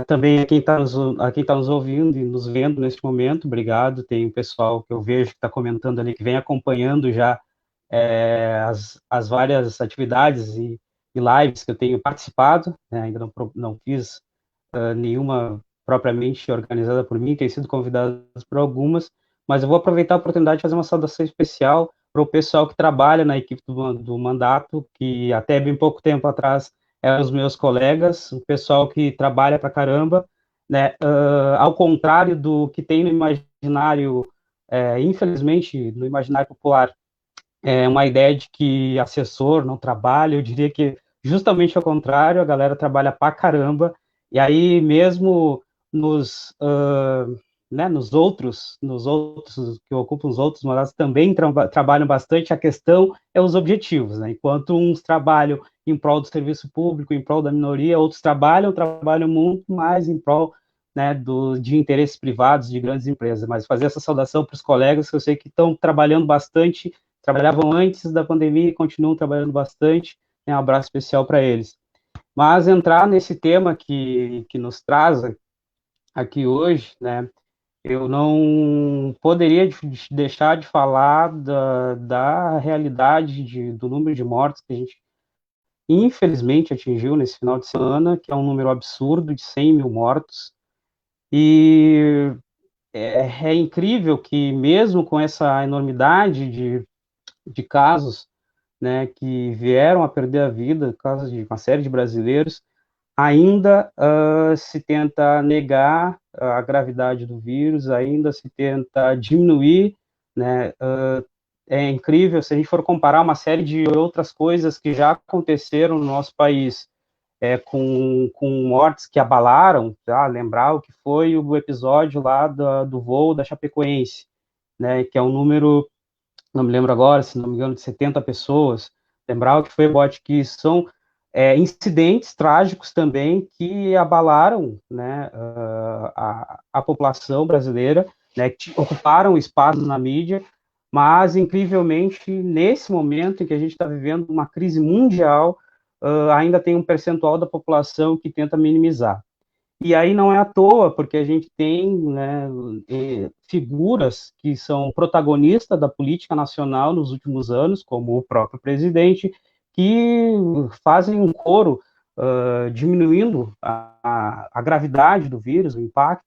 também a quem está nos ouvindo e nos vendo neste momento. Obrigado. Tem um pessoal que eu vejo que está comentando ali, que vem acompanhando já as várias atividades e lives que eu tenho participado, né? Ainda não fiz nenhuma propriamente organizada por mim, tem sido convidado por algumas, mas eu vou aproveitar a oportunidade de fazer uma saudação especial para o pessoal que trabalha na equipe do mandato, que até bem pouco tempo atrás eram os meus colegas, o pessoal que trabalha para caramba, né? Ao contrário do que tem no imaginário, infelizmente, no imaginário popular, uma ideia de que assessor não trabalha. Eu diria que justamente ao contrário, a galera trabalha para caramba, e aí mesmo nos outros que ocupam os outros mandatos também trabalham bastante. A questão é os objetivos, né? Enquanto uns trabalham em prol do serviço público, em prol da minoria, outros trabalham muito mais em prol, né, de interesses privados de grandes empresas. Mas fazer essa saudação para os colegas, que eu sei que estão trabalhando bastante trabalhavam antes da pandemia e continuam trabalhando bastante, um abraço especial para eles. Mas entrar nesse tema que nos traz aqui hoje, né, eu não poderia deixar de falar da realidade do número de mortes que a gente, infelizmente, atingiu nesse final de semana, que é um número absurdo de 100 mil mortos. E é incrível que, mesmo com essa enormidade de casos, né, que vieram a perder a vida, casos de uma série de brasileiros, ainda se tenta negar a gravidade do vírus, ainda se tenta diminuir, né? É incrível, se a gente for comparar uma série de outras coisas que já aconteceram no nosso país, com mortes que abalaram, tá? Lembrar o que foi o episódio lá do voo da Chapecoense, né? Que é um número, não me lembro agora, se não me engano, de 70 pessoas. Lembrar o que foi o bote, que são incidentes trágicos também que abalaram, né, a população brasileira, né, que ocuparam espaço na mídia, mas, incrivelmente, nesse momento em que a gente está vivendo uma crise mundial, ainda tem um percentual da população que tenta minimizar. E aí não é à toa, porque a gente tem, né, figuras que são protagonistas da política nacional nos últimos anos, como o próprio presidente, que fazem um coro diminuindo a gravidade do vírus, o impacto,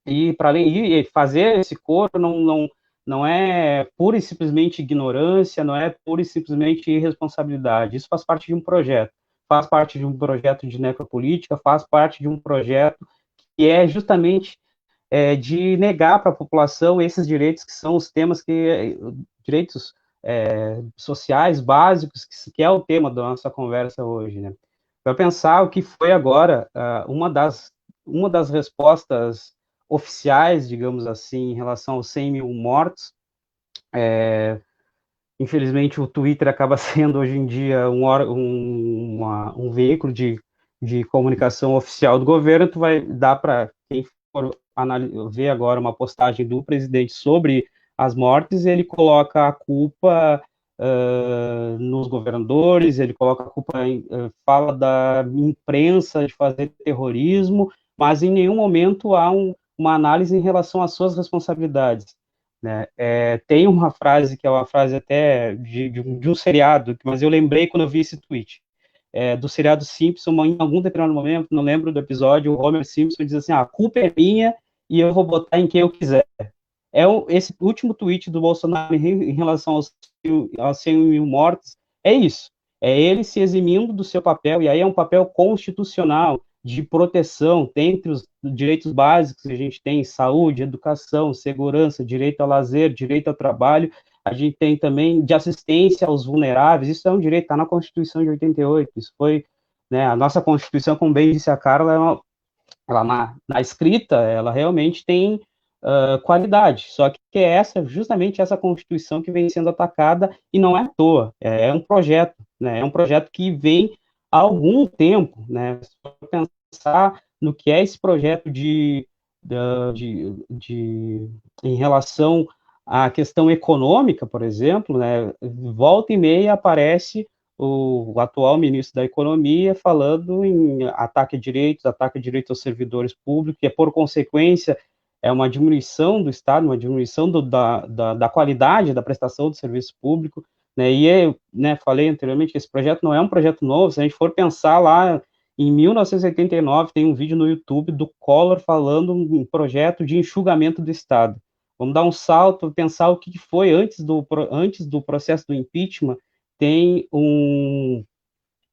e para além de fazer esse coro não é pura e simplesmente ignorância, não é pura e simplesmente irresponsabilidade, isso faz parte de um projeto. Faz parte de um projeto de necropolítica, faz parte de um projeto que é justamente de negar para a população esses direitos que são os temas direitos sociais básicos, que é o tema da nossa conversa hoje, né? Para pensar o que foi agora uma das respostas oficiais, digamos assim, em relação aos 100 mil mortos. Infelizmente, o Twitter acaba sendo, hoje em dia, um veículo de comunicação oficial do governo. Tu vai dar para quem for ver agora uma postagem do presidente sobre as mortes, ele coloca a culpa nos governadores, ele coloca a culpa, fala da imprensa de fazer terrorismo, mas em nenhum momento há uma análise em relação às suas responsabilidades, né? Tem uma frase que é uma frase até de um seriado, mas eu lembrei quando eu vi esse tweet, do seriado Simpson. Em algum determinado momento, não lembro do episódio, o Homer Simpson diz assim: a culpa é minha e eu vou botar em quem eu quiser. Esse último tweet do Bolsonaro em relação aos 100 mil mortos, é isso, é ele se eximindo do seu papel, e aí é um papel constitucional, de proteção, dentre os direitos básicos que a gente tem: saúde, educação, segurança, direito ao lazer, direito ao trabalho. A gente tem também de assistência aos vulneráveis, isso é um direito, está na Constituição de 88, isso foi, né, a nossa Constituição, como bem disse a Carla, ela na escrita, ela realmente tem qualidade, só que justamente essa Constituição que vem sendo atacada, e não é à toa, é um projeto, né, é um projeto que vem há algum tempo, né, se for pensar no que é esse projeto em relação à questão econômica, por exemplo, né, volta e meia aparece o atual ministro da Economia falando em ataque a direitos aos servidores públicos, e por consequência é uma diminuição do Estado, uma diminuição da qualidade da prestação do serviço público, né? E eu, né, falei anteriormente que esse projeto não é um projeto novo. Se a gente for pensar lá em 1989, tem um vídeo no YouTube do Collor falando um projeto de enxugamento do Estado. Vamos dar um salto, pensar o que foi antes do processo do impeachment.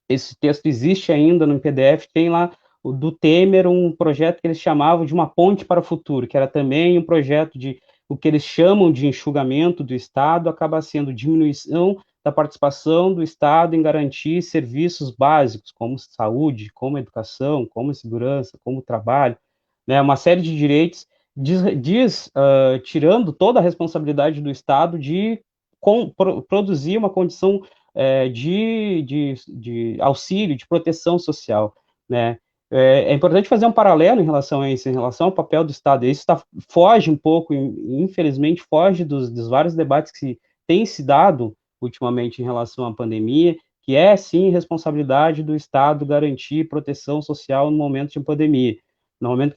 Esse texto existe ainda no PDF, tem lá do Temer um projeto que eles chamavam de uma ponte para o futuro, que era também um projeto de o que eles chamam de enxugamento do Estado, acaba sendo diminuição da participação do Estado em garantir serviços básicos, como saúde, como educação, como segurança, como trabalho, né, uma série de direitos, tirando toda a responsabilidade do Estado de produzir uma condição de auxílio, de proteção social, né? É importante fazer um paralelo em relação a isso, em relação ao papel do Estado. Isso foge um pouco, infelizmente, foge dos vários debates que tem se dado ultimamente em relação à pandemia, que é, sim, responsabilidade do Estado garantir proteção social no momento de pandemia, no momento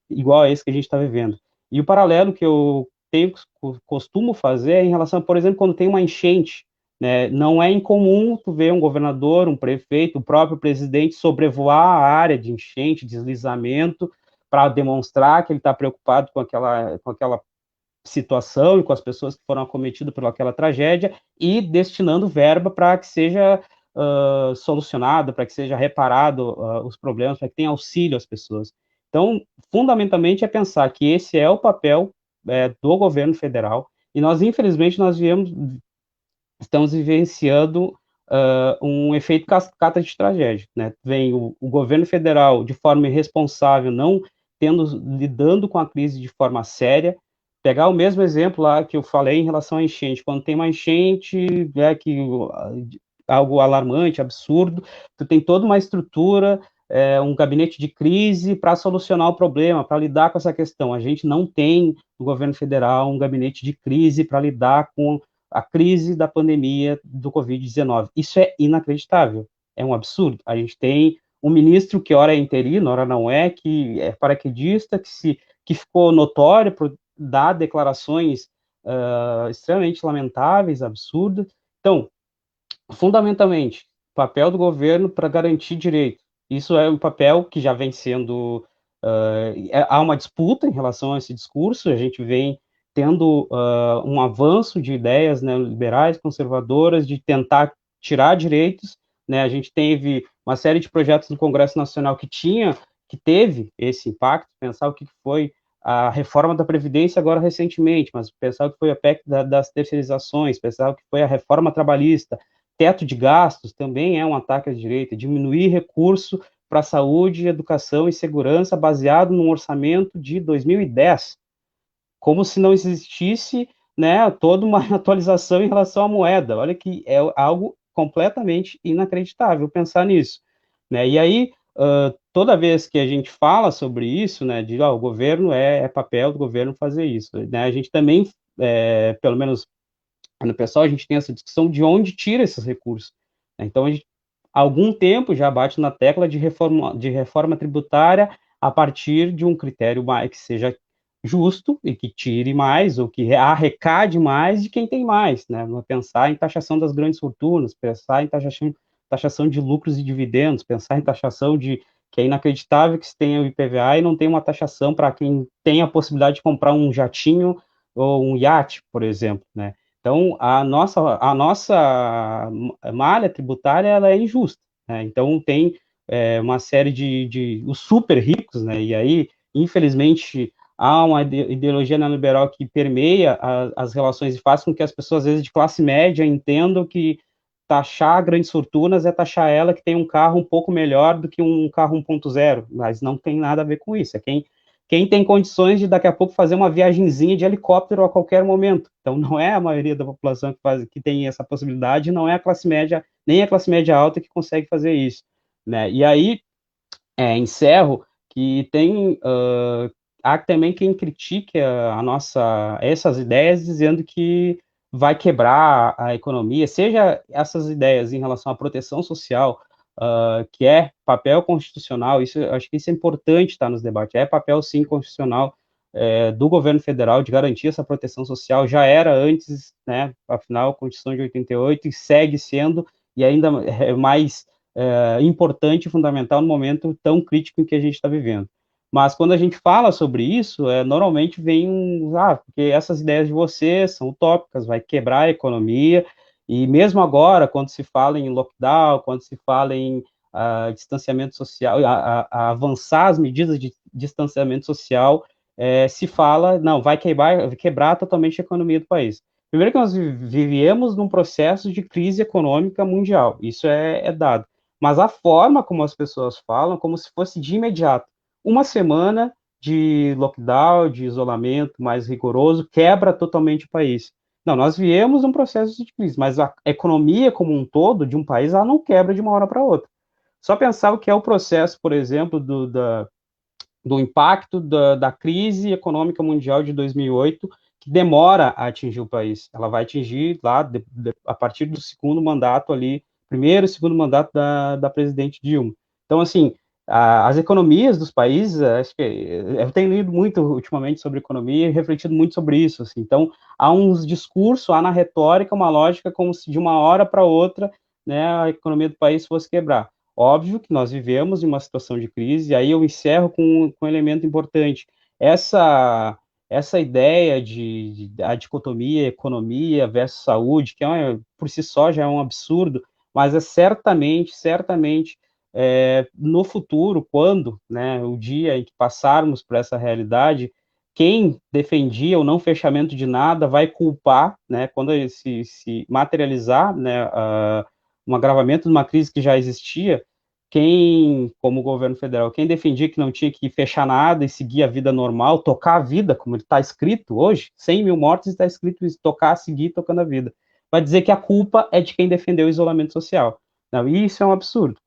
igual a esse que a gente está vivendo. E o paralelo que eu costumo fazer em relação, por exemplo, quando tem uma enchente, né, não é incomum tu ver um governador, um prefeito, o próprio presidente sobrevoar a área de enchente, deslizamento, para demonstrar que ele está preocupado com aquela situação e com as pessoas que foram acometidas por aquela tragédia e destinando verba para que seja solucionado, para que seja reparado os problemas, para que tenha auxílio às pessoas. Então, fundamentalmente é pensar que esse é o papel do governo federal e nós, infelizmente, estamos vivenciando um efeito cascata de tragédia, né? Vem o governo federal de forma irresponsável, não lidando com a crise de forma séria. Pegar o mesmo exemplo lá que eu falei em relação à enchente, quando tem uma enchente, algo alarmante, absurdo, tu tem toda uma estrutura, um gabinete de crise para solucionar o problema, para lidar com essa questão. A gente não tem no governo federal um gabinete de crise para lidar com a crise da pandemia do Covid-19. Isso é inacreditável, é um absurdo. A gente tem um ministro que ora é interino, ora não é, que é paraquedista, que ficou notório por dar declarações extremamente lamentáveis, absurdas. Então, fundamentalmente, papel do governo para garantir direito. Isso é um papel que já vem sendo... há uma disputa em relação a esse discurso, a gente vem tendo um avanço de ideias, né, liberais, conservadoras, de tentar tirar direitos, né, a gente teve uma série de projetos no Congresso Nacional que teve esse impacto, pensar o que foi a reforma da Previdência agora recentemente, mas pensar o que foi a PEC das terceirizações, pensar o que foi a reforma trabalhista, teto de gastos também é um ataque à direita, diminuir recurso para saúde, educação e segurança baseado num orçamento de 2010, como se não existisse, né, toda uma atualização em relação à moeda. Olha que é algo completamente inacreditável pensar nisso, né? E aí, toda vez que a gente fala sobre isso, né, de o governo é papel do governo fazer isso, né? A gente também, pelo menos no pessoal, a gente tem essa discussão de onde tira esses recursos. Né? Então, há algum tempo já bate na tecla de reforma tributária a partir de um critério que seja justo e que tire mais, ou que arrecade mais de quem tem mais, né? Pensar em taxação das grandes fortunas, pensar em taxação de lucros e dividendos, pensar em taxação que é inacreditável que se tenha o IPVA e não tem uma taxação para quem tem a possibilidade de comprar um jatinho ou um iate, por exemplo, né? Então, a nossa malha tributária ela é injusta, né? Então, tem uma série os super ricos, né? E aí, infelizmente, há uma ideologia neoliberal que permeia as relações e faz com que as pessoas, às vezes, de classe média entendam que taxar grandes fortunas é taxar ela que tem um carro um pouco melhor do que um carro 1.0, mas não tem nada a ver com isso. É quem tem condições de daqui a pouco fazer uma viagenzinha de helicóptero a qualquer momento. Então, não é a maioria da população que tem essa possibilidade, não é a classe média, nem a classe média alta que consegue fazer isso. Né? E aí, encerro que há também quem critique essas ideias, dizendo que vai quebrar a economia, seja essas ideias em relação à proteção social, que é papel constitucional, acho que isso é importante estar nos debates, é papel, sim, constitucional do governo federal de garantir essa proteção social, já era antes, né, afinal, a Constituição de 88, e segue sendo, e ainda é mais importante e fundamental no momento tão crítico em que a gente está vivendo. Mas quando a gente fala sobre isso, normalmente vem porque essas ideias de vocês são utópicas, vai quebrar a economia, e mesmo agora, quando se fala em lockdown, quando se fala em distanciamento social, avançar as medidas de distanciamento social, se fala, não, vai quebrar totalmente a economia do país. Primeiro que nós vivíamos num processo de crise econômica mundial, isso é dado. Mas a forma como as pessoas falam, como se fosse de imediato. Uma semana de lockdown, de isolamento mais rigoroso, quebra totalmente o país. Não, nós viemos num processo de crise, mas a economia como um todo de um país, ela não quebra de uma hora para outra. Só pensar o que é o processo, por exemplo, do impacto da crise econômica mundial de 2008, que demora a atingir o país. Ela vai atingir lá a partir do segundo mandato ali, primeiro e segundo mandato da presidente Dilma. Então, assim, as economias dos países, acho que eu tenho lido muito ultimamente sobre economia e refletido muito sobre isso. Assim, então, há uns discursos, há na retórica uma lógica como se de uma hora para outra, né, a economia do país fosse quebrar. Óbvio que nós vivemos em uma situação de crise, e aí eu encerro com um elemento importante. Essa ideia de a dicotomia economia versus saúde, que por si só já é um absurdo, mas é certamente, no futuro, quando, né, o dia em que passarmos por essa realidade, quem defendia o não fechamento de nada vai culpar, né, quando se materializar, né, um agravamento de uma crise que já existia, como o governo federal, quem defendia que não tinha que fechar nada e seguir a vida normal, tocar a vida, como está escrito hoje, 100 mil mortes está escrito isso, tocar, seguir tocando a vida, vai dizer que a culpa é de quem defendeu o isolamento social. Não, e isso é um absurdo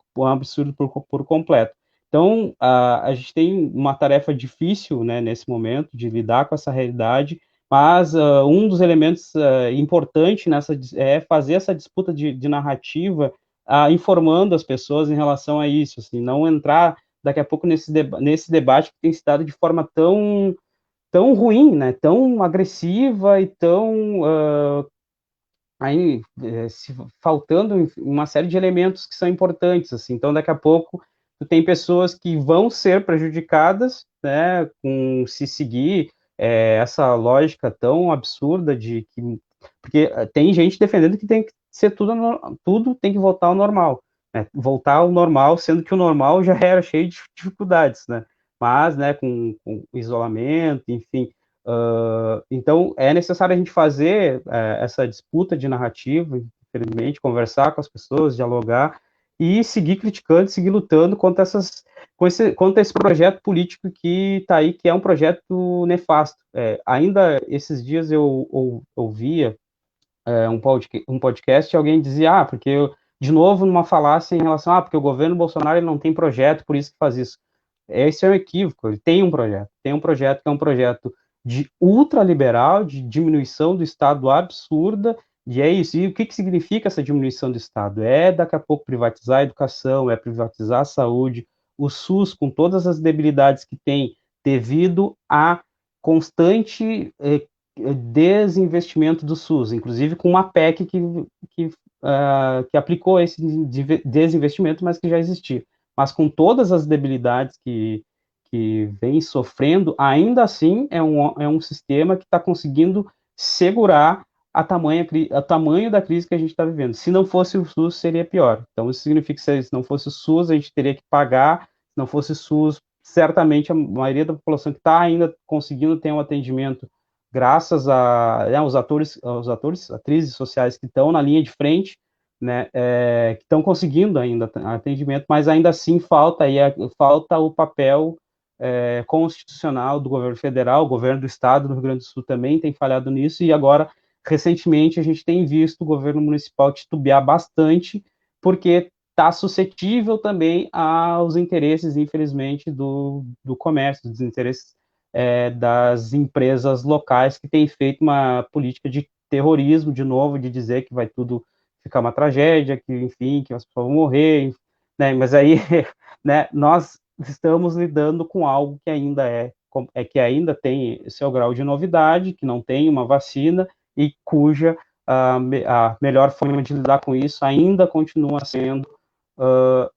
por completo. Então, a gente tem uma tarefa difícil, né, nesse momento, de lidar com essa realidade, mas um dos elementos importantes é fazer essa disputa de narrativa, informando as pessoas em relação a isso, assim, não entrar daqui a pouco nesse debate que tem se dado de forma tão ruim, né, tão agressiva e tão faltando uma série de elementos que são importantes, assim. Então daqui a pouco tu tem pessoas que vão ser prejudicadas, né, se seguir essa lógica tão absurda porque tem gente defendendo que tem que ser tudo tem que voltar ao normal, né? Voltar ao normal, sendo que o normal já era cheio de dificuldades, né? Mas, né, com isolamento, enfim. Então, é necessário a gente fazer essa disputa de narrativa, infelizmente, conversar com as pessoas, dialogar e seguir criticando, seguir lutando contra esse projeto político que está aí, que é um projeto nefasto. Ainda esses dias eu ouvia um podcast e alguém dizia, porque de novo, numa falácia em relação, porque o governo Bolsonaro ele não tem projeto, por isso que faz isso. Esse é um equívoco, ele tem um projeto que é um projeto de ultraliberal, de diminuição do Estado absurda, e é isso. E o que significa essa diminuição do Estado? É, daqui a pouco, privatizar a educação, é privatizar a saúde, o SUS, com todas as debilidades que tem, devido a constante desinvestimento do SUS, inclusive com uma PEC que aplicou esse desinvestimento, mas que já existia. Mas com todas as debilidades que vem sofrendo, ainda assim é um sistema que está conseguindo segurar o tamanho da crise que a gente está vivendo. Se não fosse o SUS, seria pior. Então, isso significa que se não fosse o SUS, a gente teria que pagar. Se não fosse o SUS, certamente a maioria da população que está ainda conseguindo ter um atendimento graças aos atrizes sociais que estão na linha de frente, né, que estão conseguindo ainda atendimento, mas ainda assim falta o papel constitucional do governo federal, o governo do estado do Rio Grande do Sul também tem falhado nisso, e agora, recentemente, a gente tem visto o governo municipal titubear bastante, porque está suscetível também aos interesses, infelizmente, do comércio, dos interesses das empresas locais que têm feito uma política de terrorismo, de novo, de dizer que vai tudo ficar uma tragédia, que, enfim, que as pessoas vão morrer, né, mas aí, né, nós estamos lidando com algo que ainda tem seu grau de novidade, que não tem uma vacina e cuja a melhor forma de lidar com isso ainda continua sendo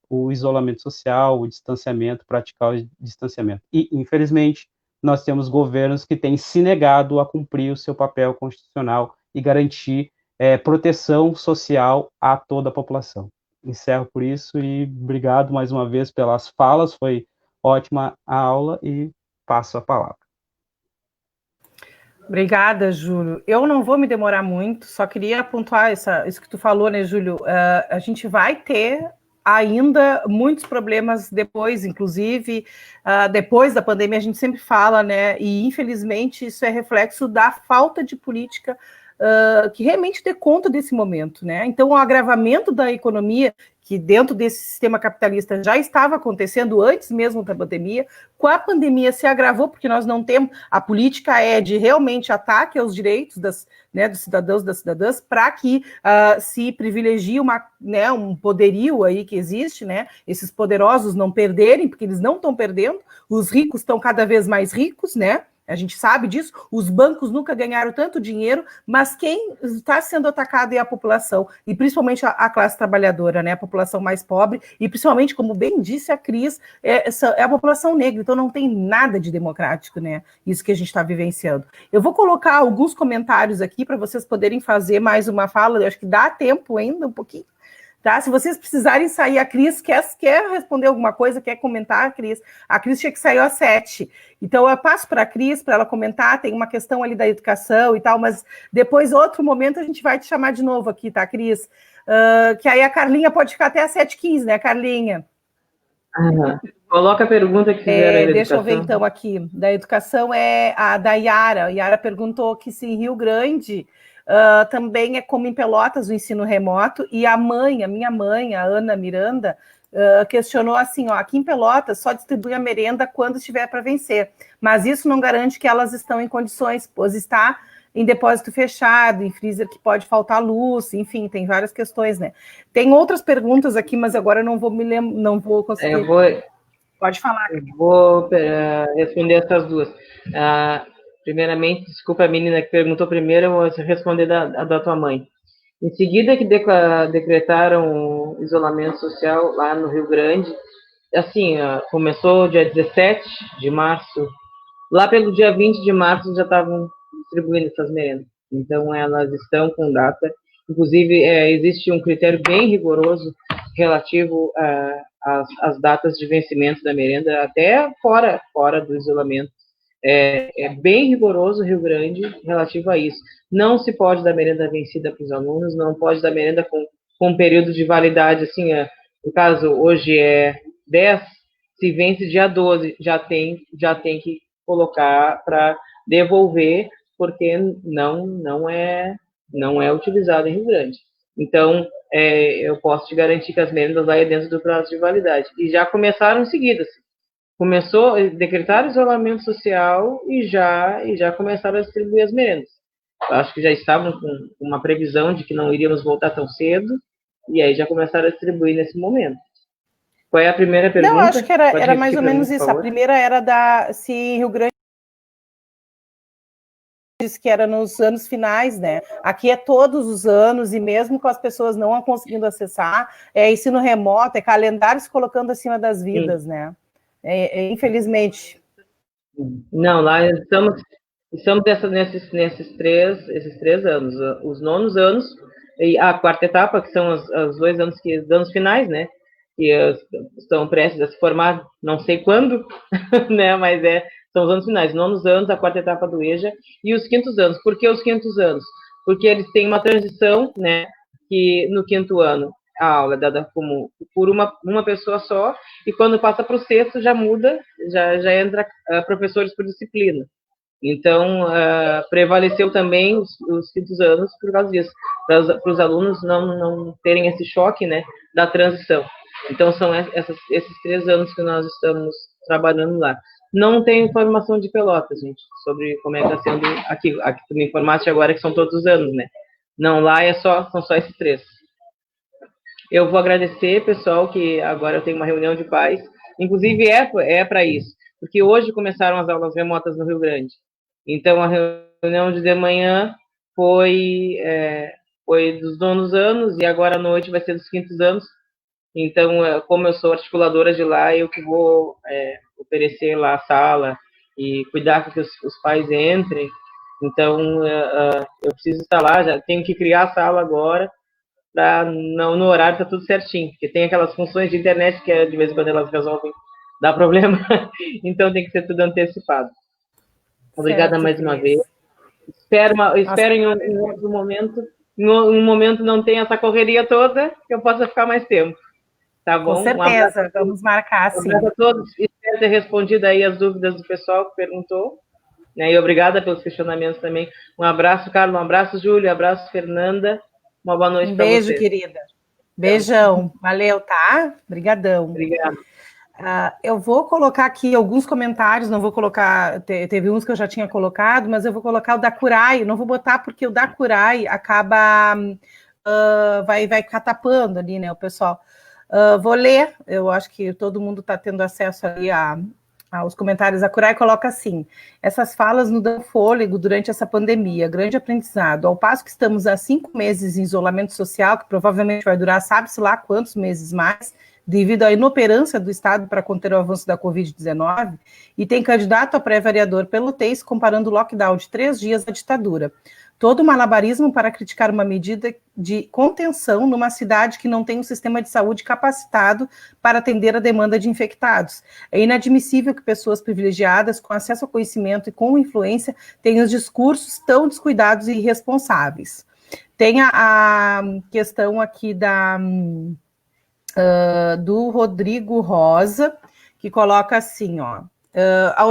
o isolamento social, o distanciamento, praticar o distanciamento. E, infelizmente, nós temos governos que têm se negado a cumprir o seu papel constitucional e garantir proteção social a toda a população. Encerro por isso e obrigado mais uma vez pelas falas, foi ótima a aula e passo a palavra. Obrigada, Júlio. Eu não vou me demorar muito, só queria pontuar isso que tu falou, né, Júlio? A gente vai ter ainda muitos problemas depois, inclusive, depois da pandemia, a gente sempre fala, né, e infelizmente isso é reflexo da falta de política que realmente dê conta desse momento, né? Então, o agravamento da economia, que dentro desse sistema capitalista já estava acontecendo antes mesmo da pandemia. Com a pandemia se agravou, porque nós não temos... A política é de realmente ataque aos direitos dos cidadãos e das cidadãs, para que se privilegie um poderio aí que existe, né? Esses poderosos não perderem, porque eles não estão perdendo, os ricos estão cada vez mais ricos, né? A gente sabe disso, os bancos nunca ganharam tanto dinheiro, mas quem está sendo atacado é a população, e principalmente a classe trabalhadora, né? A população mais pobre, e principalmente, como bem disse a Cris, é a população negra, então não tem nada de democrático, né? Isso que a gente está vivenciando. Eu vou colocar alguns comentários aqui para vocês poderem fazer mais uma fala, eu acho que dá tempo ainda um pouquinho. Tá? Se vocês precisarem sair, a Cris quer responder alguma coisa, quer comentar, Cris? A Cris tinha que sair às 7. Então, eu passo para a Cris, para ela comentar, tem uma questão ali da educação e tal, mas depois, outro momento, a gente vai te chamar de novo aqui, tá, Cris? Que aí a Carlinha pode ficar até às 7h15, né, Carlinha? Coloca a pergunta que fizeram aí da deixa educação. eu ver, então, aqui. Da educação é a da Yara. A Yara perguntou que se em Rio Grande... também é como em Pelotas o ensino remoto, e a minha mãe, a Ana Miranda, questionou assim, aqui em Pelotas só distribui a merenda quando estiver para vencer, mas isso não garante que elas estão em condições, pois está em depósito fechado, em freezer que pode faltar luz, enfim, tem várias questões, né? Tem outras perguntas aqui, mas agora eu não vou não vou conseguir. Pode falar. Eu vou responder essas duas. Primeiramente, desculpa a menina que perguntou primeiro, eu vou responder da tua mãe. Em seguida que decretaram o isolamento social lá no Rio Grande, assim, começou dia 17 de março, lá pelo dia 20 de março já estavam distribuindo essas merendas. Então, elas estão com data. Inclusive, existe um critério bem rigoroso relativo às datas de vencimento da merenda, até fora do isolamento. É bem rigoroso o Rio Grande relativo a isso. Não se pode dar merenda vencida para os alunos, não pode dar merenda com período de validade, assim, no caso, hoje é 10, se vence dia 12, já tem que colocar para devolver, porque não é utilizado em Rio Grande. Então, eu posso te garantir que as merendas lá é dentro do prazo de validade. E já começaram em seguida, assim. Começou a decretar isolamento social e já começaram a distribuir as merendas. Eu acho que já estavam com uma previsão de que não iríamos voltar tão cedo, e aí já começaram a distribuir nesse momento. Qual é a primeira pergunta? Não, acho que era mais ou menos isso. A primeira era se Rio Grande disse que era nos anos finais, né? Aqui é todos os anos, e mesmo com as pessoas não conseguindo acessar, é ensino remoto, é calendário se colocando acima das vidas, né? Infelizmente. Não, lá estamos nesses três anos. Os nonos anos e a quarta etapa, que são os 2 anos finais, né? Que estão prestes a se formar, não sei quando, né? Mas são os anos finais. Nonos anos, a quarta etapa do EJA, e os quintos anos. Por que os quintos anos? Porque eles têm uma transição, né? Que no quinto ano a aula é dada por uma pessoa só, e quando passa para o sexto já muda, já entra professores por disciplina. Então, prevaleceu também os quintos anos por causa disso, para os alunos não terem esse choque, né, da transição. Então, são esses 3 anos que nós estamos trabalhando lá. Não tem informação de Pelotas, gente, sobre como é que está sendo aqui. Aqui tu me informaste agora que são todos os anos, né? Não, lá são só esses 3. Eu vou agradecer, pessoal, que agora eu tenho uma reunião de pais. Inclusive, para isso, porque hoje começaram as aulas remotas no Rio Grande. Então, a reunião de manhã foi dos nonos anos, e agora à noite vai ser dos quintos anos. Então, como eu sou articuladora de lá, eu que vou oferecer lá a sala e cuidar com que os pais entrem. Então, eu preciso estar lá, já tenho que criar a sala agora, para no horário tá tudo certinho, porque tem aquelas funções de internet que de vez em quando elas resolvem dar problema, então tem que ser tudo antecipado. Obrigada mais uma vez. Espero em um outro momento, em um momento não tem essa correria toda, que eu possa ficar mais tempo. Tá bom? Com certeza, vamos marcar, sim. Obrigada a todos, espero ter respondido aí as dúvidas do pessoal que perguntou, né? E obrigada pelos questionamentos também. Um abraço, Carlos, um abraço, Júlio, um abraço, Fernanda. Uma boa noite para vocês. Beijo, querida. Beijão. Valeu, tá? Obrigadão. Obrigada. Eu vou colocar aqui alguns comentários, não vou colocar, teve uns que eu já tinha colocado, mas eu vou colocar o da Curai, não vou botar porque o da Curai acaba, vai ficar tapando ali, né, o pessoal. Vou ler, eu acho que todo mundo está tendo acesso ali aos comentários. A Curai coloca assim: essas falas nos dão fôlego durante essa pandemia, grande aprendizado. Ao passo que estamos há 5 meses em isolamento social, que provavelmente vai durar sabe-se lá quantos meses mais, devido à inoperância do Estado para conter o avanço da Covid-19, e tem candidato a pré-vereador pelotês comparando o lockdown de 3 dias à ditadura. Todo malabarismo para criticar uma medida de contenção numa cidade que não tem um sistema de saúde capacitado para atender a demanda de infectados. É inadmissível que pessoas privilegiadas, com acesso ao conhecimento e com influência, tenham os discursos tão descuidados e irresponsáveis. Tem a questão aqui do Rodrigo Rosa, que coloca assim, ó, a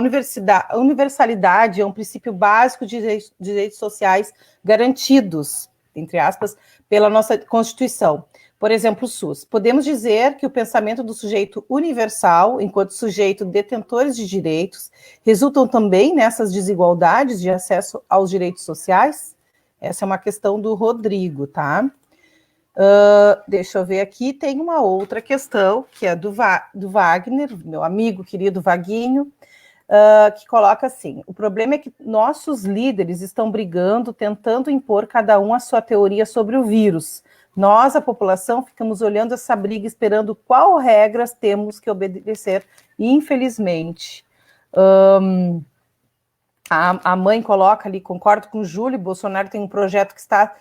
universalidade é um princípio básico de direitos sociais garantidos, entre aspas, pela nossa Constituição. Por exemplo, o SUS. Podemos dizer que o pensamento do sujeito universal, enquanto sujeito detentores de direitos, resultam também nessas desigualdades de acesso aos direitos sociais? Essa é uma questão do Rodrigo, tá? Deixa eu ver aqui, tem uma outra questão, que é do Wagner, meu amigo querido Vaguinho, que coloca assim: o problema é que nossos líderes estão brigando, tentando impor cada um a sua teoria sobre o vírus. Nós, a população, ficamos olhando essa briga, esperando qual regras temos que obedecer, infelizmente. A mãe coloca ali, concordo com o Júlio, Bolsonaro tem um projeto que está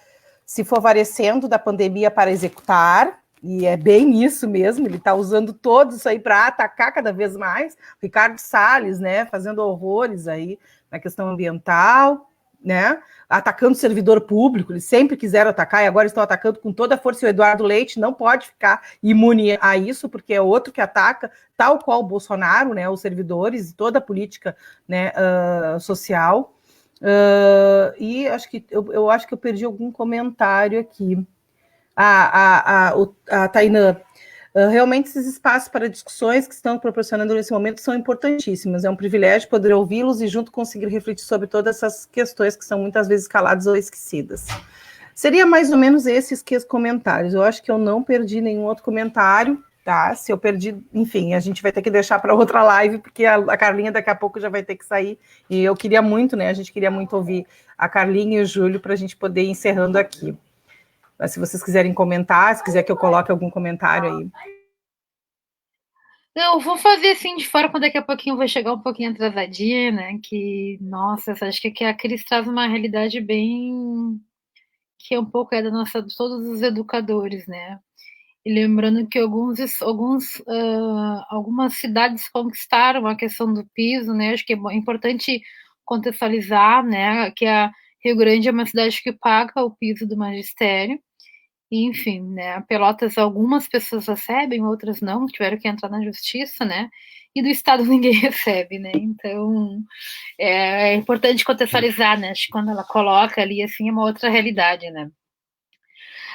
se favorecendo da pandemia para executar, e é bem isso mesmo, ele está usando todo isso aí para atacar cada vez mais. Ricardo Salles, né, fazendo horrores aí na questão ambiental, né, atacando o servidor público, eles sempre quiseram atacar e agora estão atacando com toda a força. O Eduardo Leite não pode ficar imune a isso, porque é outro que ataca, tal qual o Bolsonaro, né, os servidores e toda a política, né, social. E acho que eu acho que eu perdi algum comentário aqui. A Tainã, realmente esses espaços para discussões que estão proporcionando nesse momento são importantíssimos. É um privilégio poder ouvi-los e junto conseguir refletir sobre todas essas questões que são muitas vezes caladas ou esquecidas. Seria mais ou menos esses que os comentários. Eu acho que eu não perdi nenhum outro comentário. Tá, se eu perdi, enfim, a gente vai ter que deixar para outra live, porque a Carlinha daqui a pouco já vai ter que sair, e eu queria muito, né, a gente queria muito ouvir a Carlinha e o Júlio para a gente poder ir encerrando aqui. Mas se vocês quiserem comentar, se quiser que eu coloque algum comentário aí. Eu vou fazer assim de fora, quando daqui a pouquinho eu vou chegar um pouquinho atrasadinha, né, que, nossa, acho que a Cris traz uma realidade bem, que é um pouco da nossa, de todos os educadores, né. E lembrando que algumas cidades conquistaram a questão do piso, né? Acho que é importante contextualizar, né? Que a Rio Grande é uma cidade que paga o piso do magistério. E, enfim, né? Pelotas, algumas pessoas recebem, outras não, tiveram que entrar na justiça, né? E do Estado ninguém recebe, né? Então é importante contextualizar, né? Acho que quando ela coloca ali, assim, é uma outra realidade, né?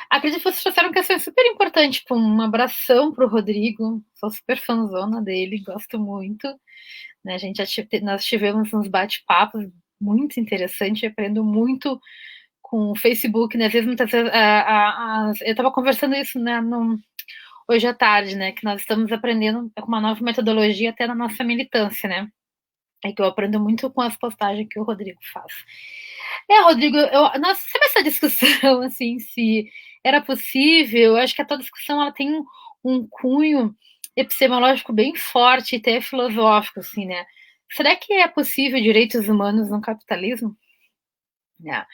Acredito que vocês trouxeram questões super importantes, tipo, um abração para o Rodrigo, sou super fãzona dele, gosto muito, né, nós tivemos uns bate-papos muito interessantes, aprendo muito com o Facebook, né, às vezes, muitas vezes, eu estava conversando isso, né, hoje à tarde, né, que nós estamos aprendendo com uma nova metodologia até na nossa militância, né, é que eu aprendo muito com as postagens que o Rodrigo faz. Rodrigo, nossa, sabe essa discussão, assim, se era possível? Eu acho que a tua discussão ela tem um cunho epistemológico bem forte e até filosófico, assim, né? Será que é possível direitos humanos no capitalismo? Né?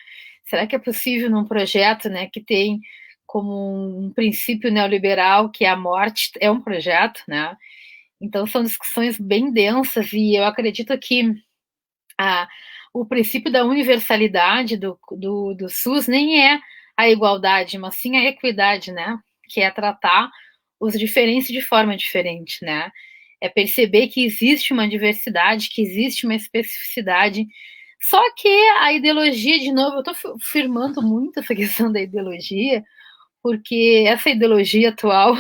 Será que é possível num projeto, né, que tem como um princípio neoliberal que a morte é um projeto, né? Então são discussões bem densas e eu acredito que o princípio da universalidade do SUS nem é a igualdade, mas sim a equidade, né? Que é tratar os diferentes de forma diferente, né? É perceber que existe uma diversidade, que existe uma especificidade. Só que a ideologia, de novo, eu estou firmando muito essa questão da ideologia, porque essa ideologia atual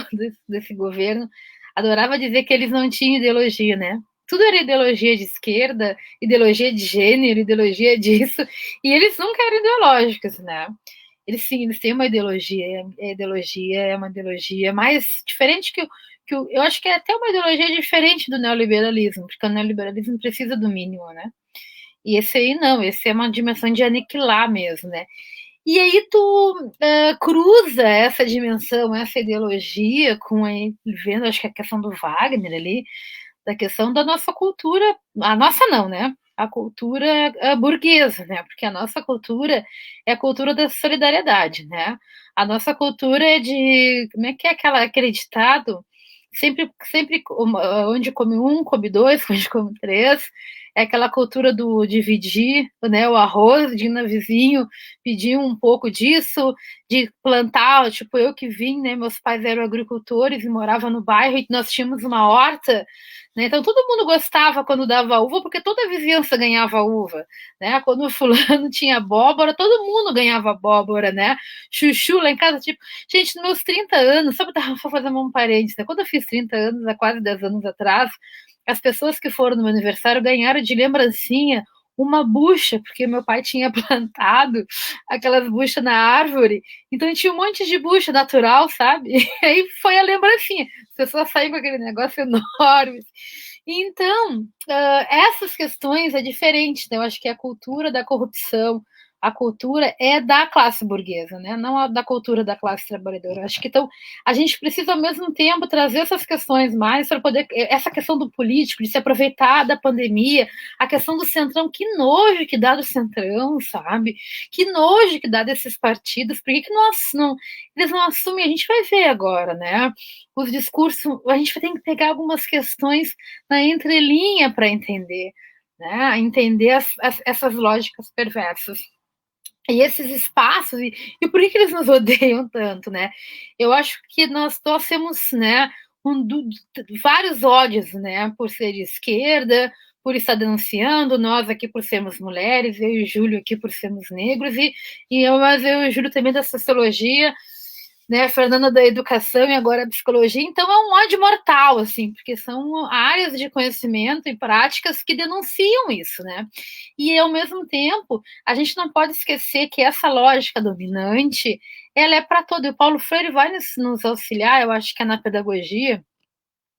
desse governo adorava dizer que eles não tinham ideologia, né? Tudo era ideologia de esquerda, ideologia de gênero, ideologia disso, e eles nunca eram ideológicos, né? Eles sim, eles têm uma ideologia, a ideologia é uma ideologia mais diferente eu acho que é até uma ideologia diferente do neoliberalismo, porque o neoliberalismo precisa do mínimo, né? E esse aí não, esse é uma dimensão de aniquilar mesmo, né? E aí tu cruza essa dimensão, essa ideologia com vendo, acho que a questão do Wagner ali, da questão da nossa cultura, a nossa não, né? A cultura burguesa, né? Porque a nossa cultura é a cultura da solidariedade, né? A nossa cultura é de, como é que é aquele ditado? Sempre onde come um, come dois, onde come três, é aquela cultura do dividir, né, o arroz, de ir no vizinho, pedir um pouco disso, de plantar, tipo, eu que vim, né, meus pais eram agricultores e moravam no bairro e nós tínhamos uma horta, né, então todo mundo gostava quando dava uva, porque toda a vizinhança ganhava uva, né, quando o fulano tinha abóbora, todo mundo ganhava abóbora, né, chuchu lá em casa, tipo, gente, nos meus 30 anos, sabe, vou fazer um parênteses, né, quando eu fiz 30 anos, há quase 10 anos atrás, as pessoas que foram no meu aniversário ganharam de lembrancinha uma bucha, porque meu pai tinha plantado aquelas buchas na árvore, então tinha um monte de bucha natural, sabe? E aí foi a lembrancinha. As pessoas saíram com aquele negócio enorme. Então, essas questões é diferente, né? Eu acho que a cultura da corrupção, a cultura é da classe burguesa, né? Não a da cultura da classe trabalhadora. Acho que então a gente precisa ao mesmo tempo trazer essas questões mais para poder essa questão do político, de se aproveitar da pandemia, a questão do centrão, que nojo que dá do centrão, sabe? Que nojo que dá desses partidos, por que eles não assumem? A gente vai ver agora, né? Os discursos, a gente vai ter que pegar algumas questões na entrelinha para entender, né? Entender essas lógicas perversas. E esses espaços, e por que eles nos odeiam tanto, né? Eu acho que nós temos, né, vários ódios, né, por ser de esquerda, por estar denunciando, nós aqui por sermos mulheres, eu e o Júlio aqui por sermos negros, mas eu e o Júlio também da sociologia, né, a Fernanda da educação e agora a psicologia, então é um ódio mortal, assim, porque são áreas de conhecimento e práticas que denunciam isso, né? E ao mesmo tempo, a gente não pode esquecer que essa lógica dominante, ela é para todo. E o Paulo Freire vai nos auxiliar, eu acho que é na pedagogia,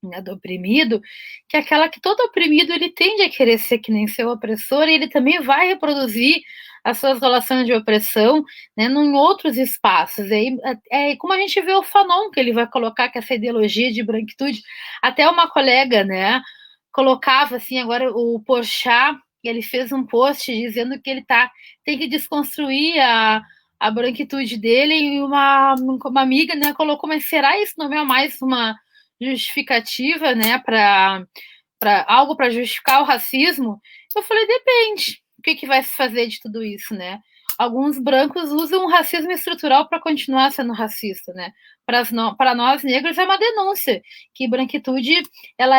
né, do oprimido, que é aquela que todo oprimido ele tende a querer ser que nem seu opressor, e ele também vai reproduzir as suas relações de opressão, né, em outros espaços. E aí, como a gente vê o Fanon, que ele vai colocar que essa ideologia de branquitude, até uma colega, né, colocava assim, agora o Porchat, ele fez um post dizendo que ele tem que desconstruir a branquitude dele, e uma amiga, né, colocou, mas será isso não é mais uma justificativa, né, para algo para justificar o racismo? Eu falei, depende. O que vai se fazer de tudo isso, né? Alguns brancos usam o racismo estrutural para continuar sendo racista, né? Para nós negros é uma denúncia que branquitude ela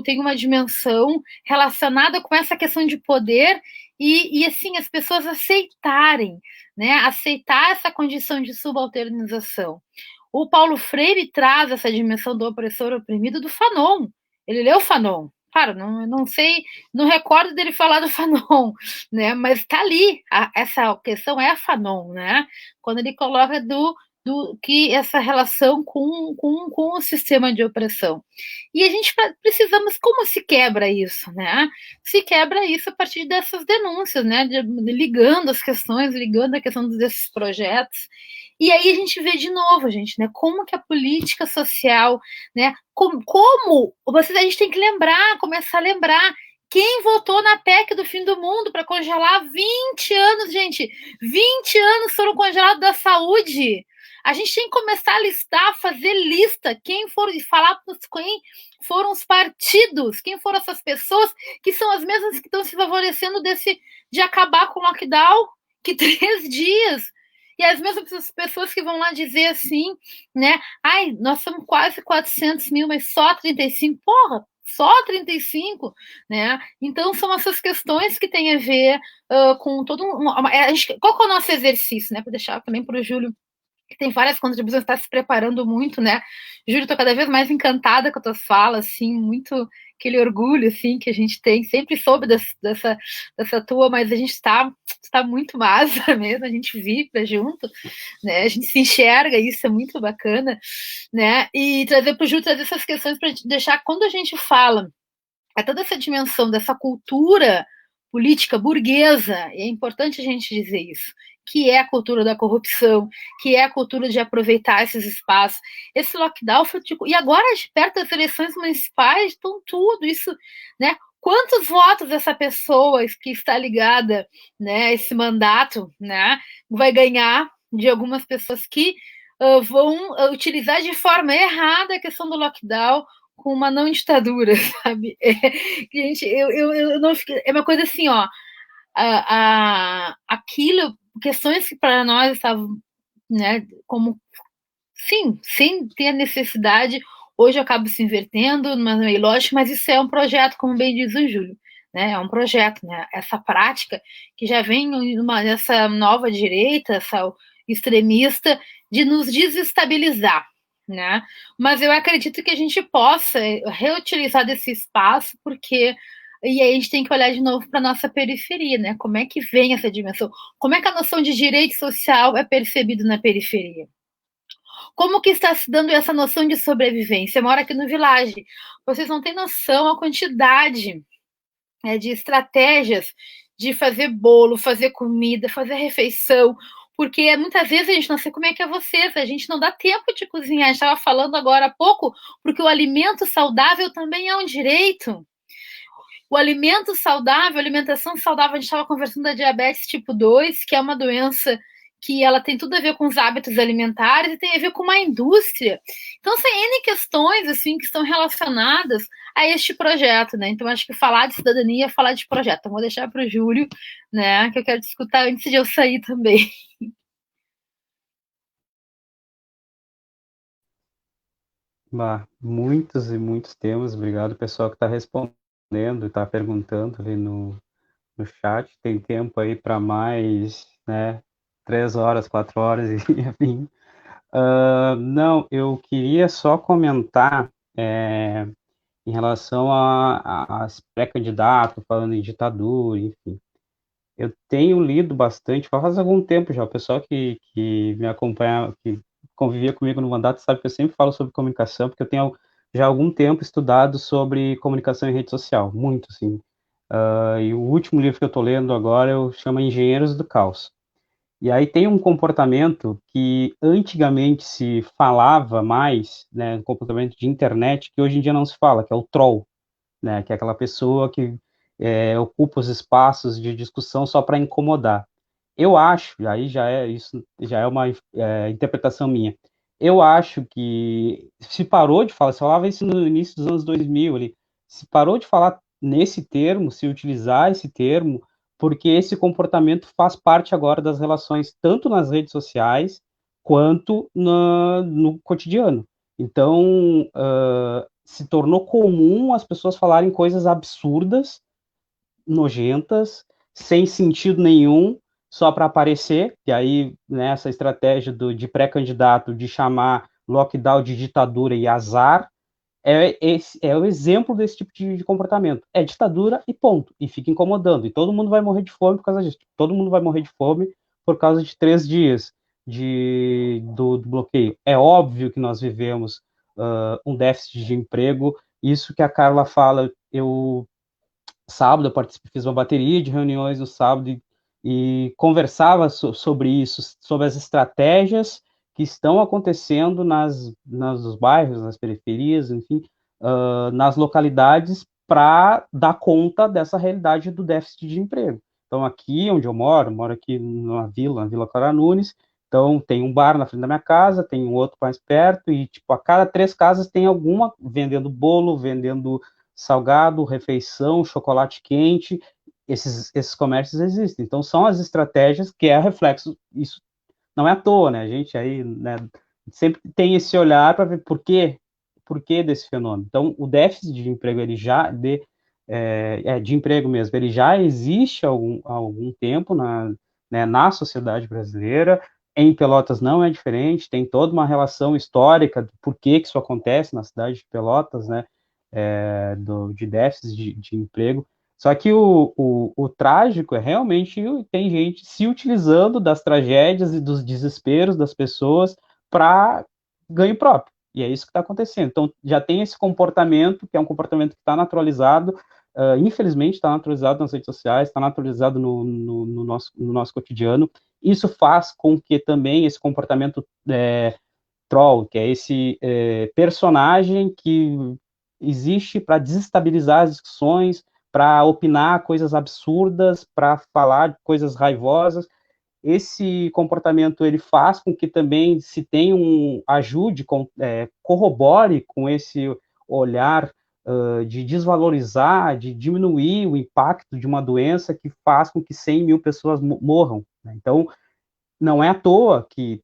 tem uma dimensão relacionada com essa questão de poder e assim as pessoas aceitarem, né? Aceitar essa condição de subalternização. O Paulo Freire traz essa dimensão do opressor oprimido do Fanon. Ele leu Fanon. Claro, não sei, não recordo dele falar do Fanon, né? Mas está ali, essa questão é a Fanon, né? Quando ele coloca que essa relação com o sistema de opressão. E a gente precisamos, como se quebra isso, né? Se quebra isso a partir dessas denúncias, né? Ligando as questões, ligando a questão desses projetos. E aí a gente vê de novo, gente, né? Como que a política social, né? A gente tem que começar a lembrar quem votou na PEC do fim do mundo para congelar 20 anos, gente. 20 anos foram congelados da saúde. A gente tem que começar a listar, fazer lista, quem foram os partidos, quem foram essas pessoas que são as mesmas que estão se favorecendo de acabar com o lockdown, que 3 dias. E as mesmas pessoas que vão lá dizer assim, né? Ai, nós somos quase 400 mil, mas só 35. Porra, só 35, né? Então, são essas questões que têm a ver com todo qual que é o nosso exercício, né? Para deixar também para o Júlio que tem várias contribuições, está se preparando muito, né? Júlio, estou cada vez mais encantada com as tuas falas, assim, muito aquele orgulho, assim, que a gente tem. Sempre soube dessa tua, mas a gente está muito massa mesmo, a gente vibra junto, né? A gente se enxerga, isso é muito bacana, né? E trazer para o Júlio, trazer essas questões para deixar, quando a gente fala, é toda essa dimensão dessa cultura política burguesa, e é importante a gente dizer isso, que é a cultura da corrupção, que é a cultura de aproveitar esses espaços. Esse lockdown foi tipo, e agora perto das eleições municipais, então tudo isso, né? Quantos votos essa pessoa que está ligada, né, esse mandato, né, vai ganhar de algumas pessoas que vão utilizar de forma errada a questão do lockdown com uma não ditadura, sabe? Gente, eu não fiquei, é uma coisa assim, ó, aquilo, questões que para nós estavam, né, como, sim, sem ter necessidade, hoje acaba se invertendo, mas é lógico, mas isso é um projeto, como bem diz o Júlio, né, é um projeto, né, essa prática que já vem dessa nova direita, essa extremista, de nos desestabilizar, né, mas eu acredito que a gente possa reutilizar desse espaço, porque e aí a gente tem que olhar de novo para a nossa periferia, né? Como é que vem essa dimensão? Como é que a noção de direito social é percebida na periferia? Como que está se dando essa noção de sobrevivência? Eu moro aqui no Village. Vocês não têm noção a quantidade de estratégias de fazer bolo, fazer comida, fazer refeição, porque muitas vezes a gente não sei como é que é vocês, a gente não dá tempo de cozinhar. A gente estava falando agora há pouco, porque o alimento saudável também é um direito. O alimento saudável, a alimentação saudável, a gente estava conversando da diabetes tipo 2, que é uma doença que ela tem tudo a ver com os hábitos alimentares e tem a ver com uma indústria. Então, são N questões assim, que estão relacionadas a este projeto, né? Então, acho que falar de cidadania é falar de projeto. Então, vou deixar para o Júlio, né, que eu quero te escutar antes de eu sair também. Muitos e muitos temas. Obrigado, pessoal, que está respondendo, está perguntando ali no chat. Tem tempo aí para mais, né? 3 horas, 4 horas, enfim. Não, eu queria só comentar em relação a pré-candidato, falando em ditadura, enfim. Eu tenho lido bastante, faz algum tempo já, o pessoal que me acompanha, que convivia comigo no mandato, sabe que eu sempre falo sobre comunicação, porque eu tenho já há algum tempo estudado sobre comunicação em rede social, muito, assim. E o último livro que eu estou lendo agora eu chamo Engenheiros do Caos. E aí tem um comportamento que antigamente se falava mais, né, um comportamento de internet, que hoje em dia não se fala, que é o troll, né, que é aquela pessoa que ocupa os espaços de discussão só para incomodar. Eu acho, aí já é isso, já é uma interpretação minha. Eu acho que se parou de falar, se falava isso no início dos anos 2000 ali, se parou de falar nesse termo, se utilizar esse termo, porque esse comportamento faz parte agora das relações, tanto nas redes sociais, quanto no cotidiano. Então, se tornou comum as pessoas falarem coisas absurdas, nojentas, sem sentido nenhum, só para aparecer, e aí né, essa estratégia de pré-candidato de chamar lockdown de ditadura e azar, é o exemplo desse tipo de comportamento. É ditadura e ponto. E fica incomodando. E todo mundo vai morrer de fome por causa disso. Todo mundo vai morrer de fome por causa de 3 dias do bloqueio. É óbvio que nós vivemos um déficit de emprego. Isso que a Carla fala, sábado eu fiz uma bateria de reuniões no sábado e conversava sobre isso, sobre as estratégias que estão acontecendo nos bairros, nas periferias, enfim, nas localidades para dar conta dessa realidade do déficit de emprego. Então, aqui onde eu moro aqui na Vila Clara Nunes, então tem um bar na frente da minha casa, tem um outro mais perto, e tipo, a cada 3 casas tem alguma vendendo bolo, vendendo salgado, refeição, chocolate quente, esses comércios existem. Então, são as estratégias que é reflexo, isso não é à toa, né? A gente aí né, sempre tem esse olhar para ver por quê desse fenômeno. Então, o déficit de emprego, ele já, de emprego mesmo, ele já existe há algum tempo na sociedade brasileira, em Pelotas não é diferente, tem toda uma relação histórica do porquê que isso acontece na cidade de Pelotas, né, de déficit de emprego. Só que o trágico é realmente tem gente se utilizando das tragédias e dos desesperos das pessoas para ganho próprio. E é isso que está acontecendo. Então, já tem esse comportamento, que é um comportamento que está naturalizado, infelizmente está naturalizado nas redes sociais, está naturalizado no nosso cotidiano. Isso faz com que também esse comportamento troll, que é esse personagem que existe para desestabilizar as discussões, para opinar coisas absurdas, para falar coisas raivosas. Esse comportamento ele faz com que também se tenha ajude, corrobore com esse olhar de desvalorizar, de diminuir o impacto de uma doença que faz com que 100 mil pessoas morram. Né? Então, não é à toa que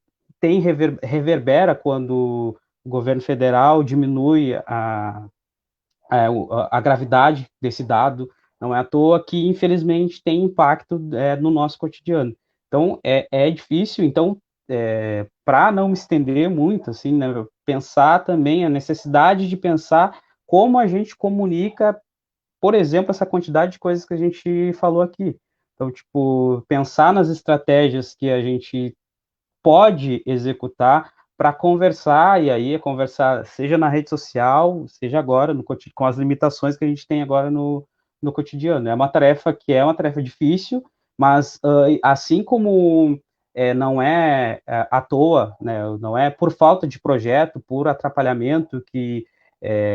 reverbera quando o governo federal diminui a gravidade desse dado, não é à toa que, infelizmente, tem impacto no nosso cotidiano. Então, é difícil, então, para não me estender muito, assim, né, pensar também a necessidade de pensar como a gente comunica, por exemplo, essa quantidade de coisas que a gente falou aqui. Então, tipo, pensar nas estratégias que a gente pode executar para conversar, e aí é conversar seja na rede social, seja agora, com as limitações que a gente tem agora no cotidiano. É uma tarefa que é uma tarefa difícil, mas assim como não é à toa, né, não é por falta de projeto, por atrapalhamento que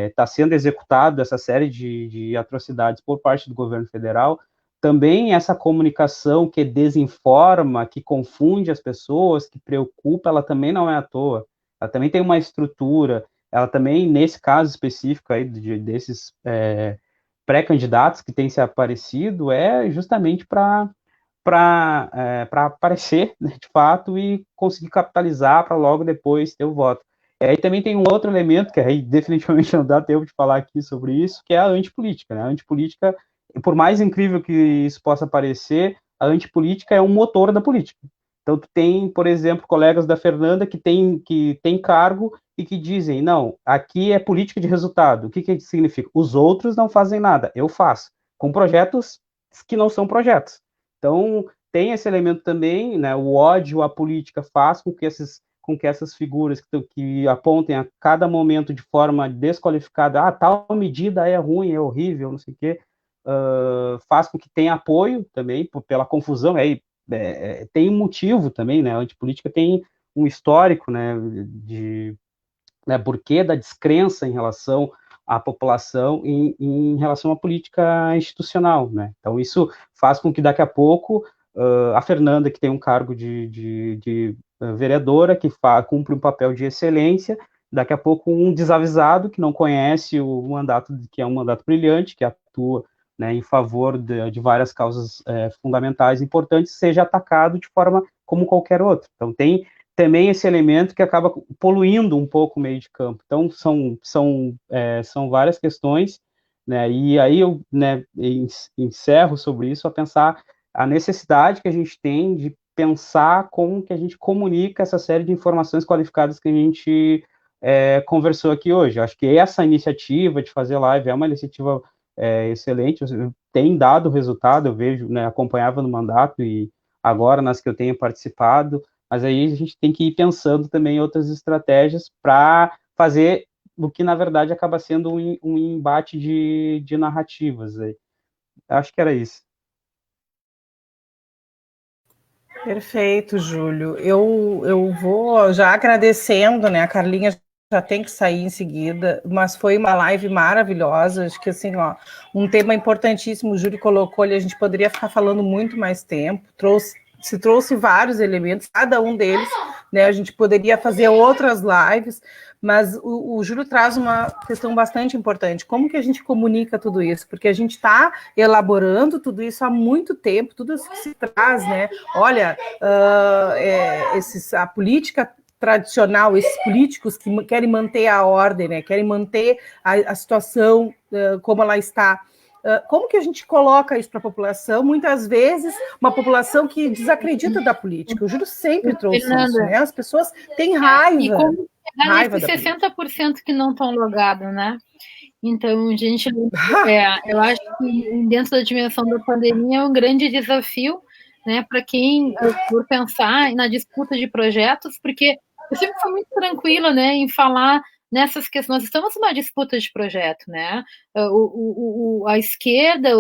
está sendo executado essa série de atrocidades por parte do governo federal, também essa comunicação que desinforma, que confunde as pessoas, que preocupa, ela também não é à toa. Ela também tem uma estrutura, ela também, nesse caso específico aí desses pré-candidatos que têm se aparecido, é justamente para aparecer, né, de fato, e conseguir capitalizar para logo depois ter o voto. E aí também tem um outro elemento, que aí definitivamente não dá tempo de falar aqui sobre isso, que é a antipolítica. Né? A antipolítica, por mais incrível que isso possa parecer, a antipolítica é um motor da política. Então, tu tem, por exemplo, colegas da Fernanda que tem cargo e que dizem, não, aqui é política de resultado. O que significa? Os outros não fazem nada, eu faço, com projetos que não são projetos. Então, tem esse elemento também, né, o ódio à política faz com que essas figuras que apontem a cada momento de forma desqualificada, tal medida é ruim, é horrível, não sei o quê, faz com que tenha apoio também pela confusão, tem um motivo também, né, a antipolítica tem um histórico, né, porquê da descrença em relação à população em relação à política institucional, né? Então, isso faz com que daqui a pouco a Fernanda, que tem um cargo de vereadora, que cumpre um papel de excelência, daqui a pouco um desavisado que não conhece o mandato, que é um mandato brilhante, que atua, né, em favor de várias causas fundamentais importantes, seja atacado de forma como qualquer outro. Então, tem também esse elemento que acaba poluindo um pouco o meio de campo. Então, são várias questões, né, e aí eu, né, encerro sobre isso a pensar a necessidade que a gente tem de pensar como que a gente comunica essa série de informações qualificadas que a gente conversou aqui hoje. Acho que essa iniciativa de fazer live é uma iniciativa excelente, tem dado resultado, eu vejo, né, acompanhava no mandato e agora nas que eu tenho participado, mas aí a gente tem que ir pensando também em outras estratégias para fazer o que, na verdade, acaba sendo um embate de narrativas. Acho que era isso. Perfeito, Júlio. Eu vou já agradecendo, né? A Carlinha já tem que sair em seguida, mas foi uma live maravilhosa. Acho que assim, ó, um tema importantíssimo, o Júlio colocou ali, a gente poderia ficar falando muito mais tempo, trouxe vários elementos, cada um deles, né? A gente poderia fazer outras lives, mas o Júlio traz uma questão bastante importante. Como que a gente comunica tudo isso? Porque a gente está elaborando tudo isso há muito tempo, tudo isso que se traz, né? Olha, a política tradicional, esses políticos que querem manter a ordem, né? Querem manter a situação como ela está. como que a gente coloca isso para a população? Muitas vezes, uma população que desacredita da política. O Júlio sempre trouxe isso, né? As pessoas têm raiva. E como raiva nesses 60% que não estão logados, né? Então, gente, eu acho que dentro da dimensão da pandemia é um grande desafio, né, para quem for pensar na disputa de projetos, porque eu sempre fui muito tranquila, né, em falar nessas questões. Nós estamos numa disputa de projeto, né? A esquerda,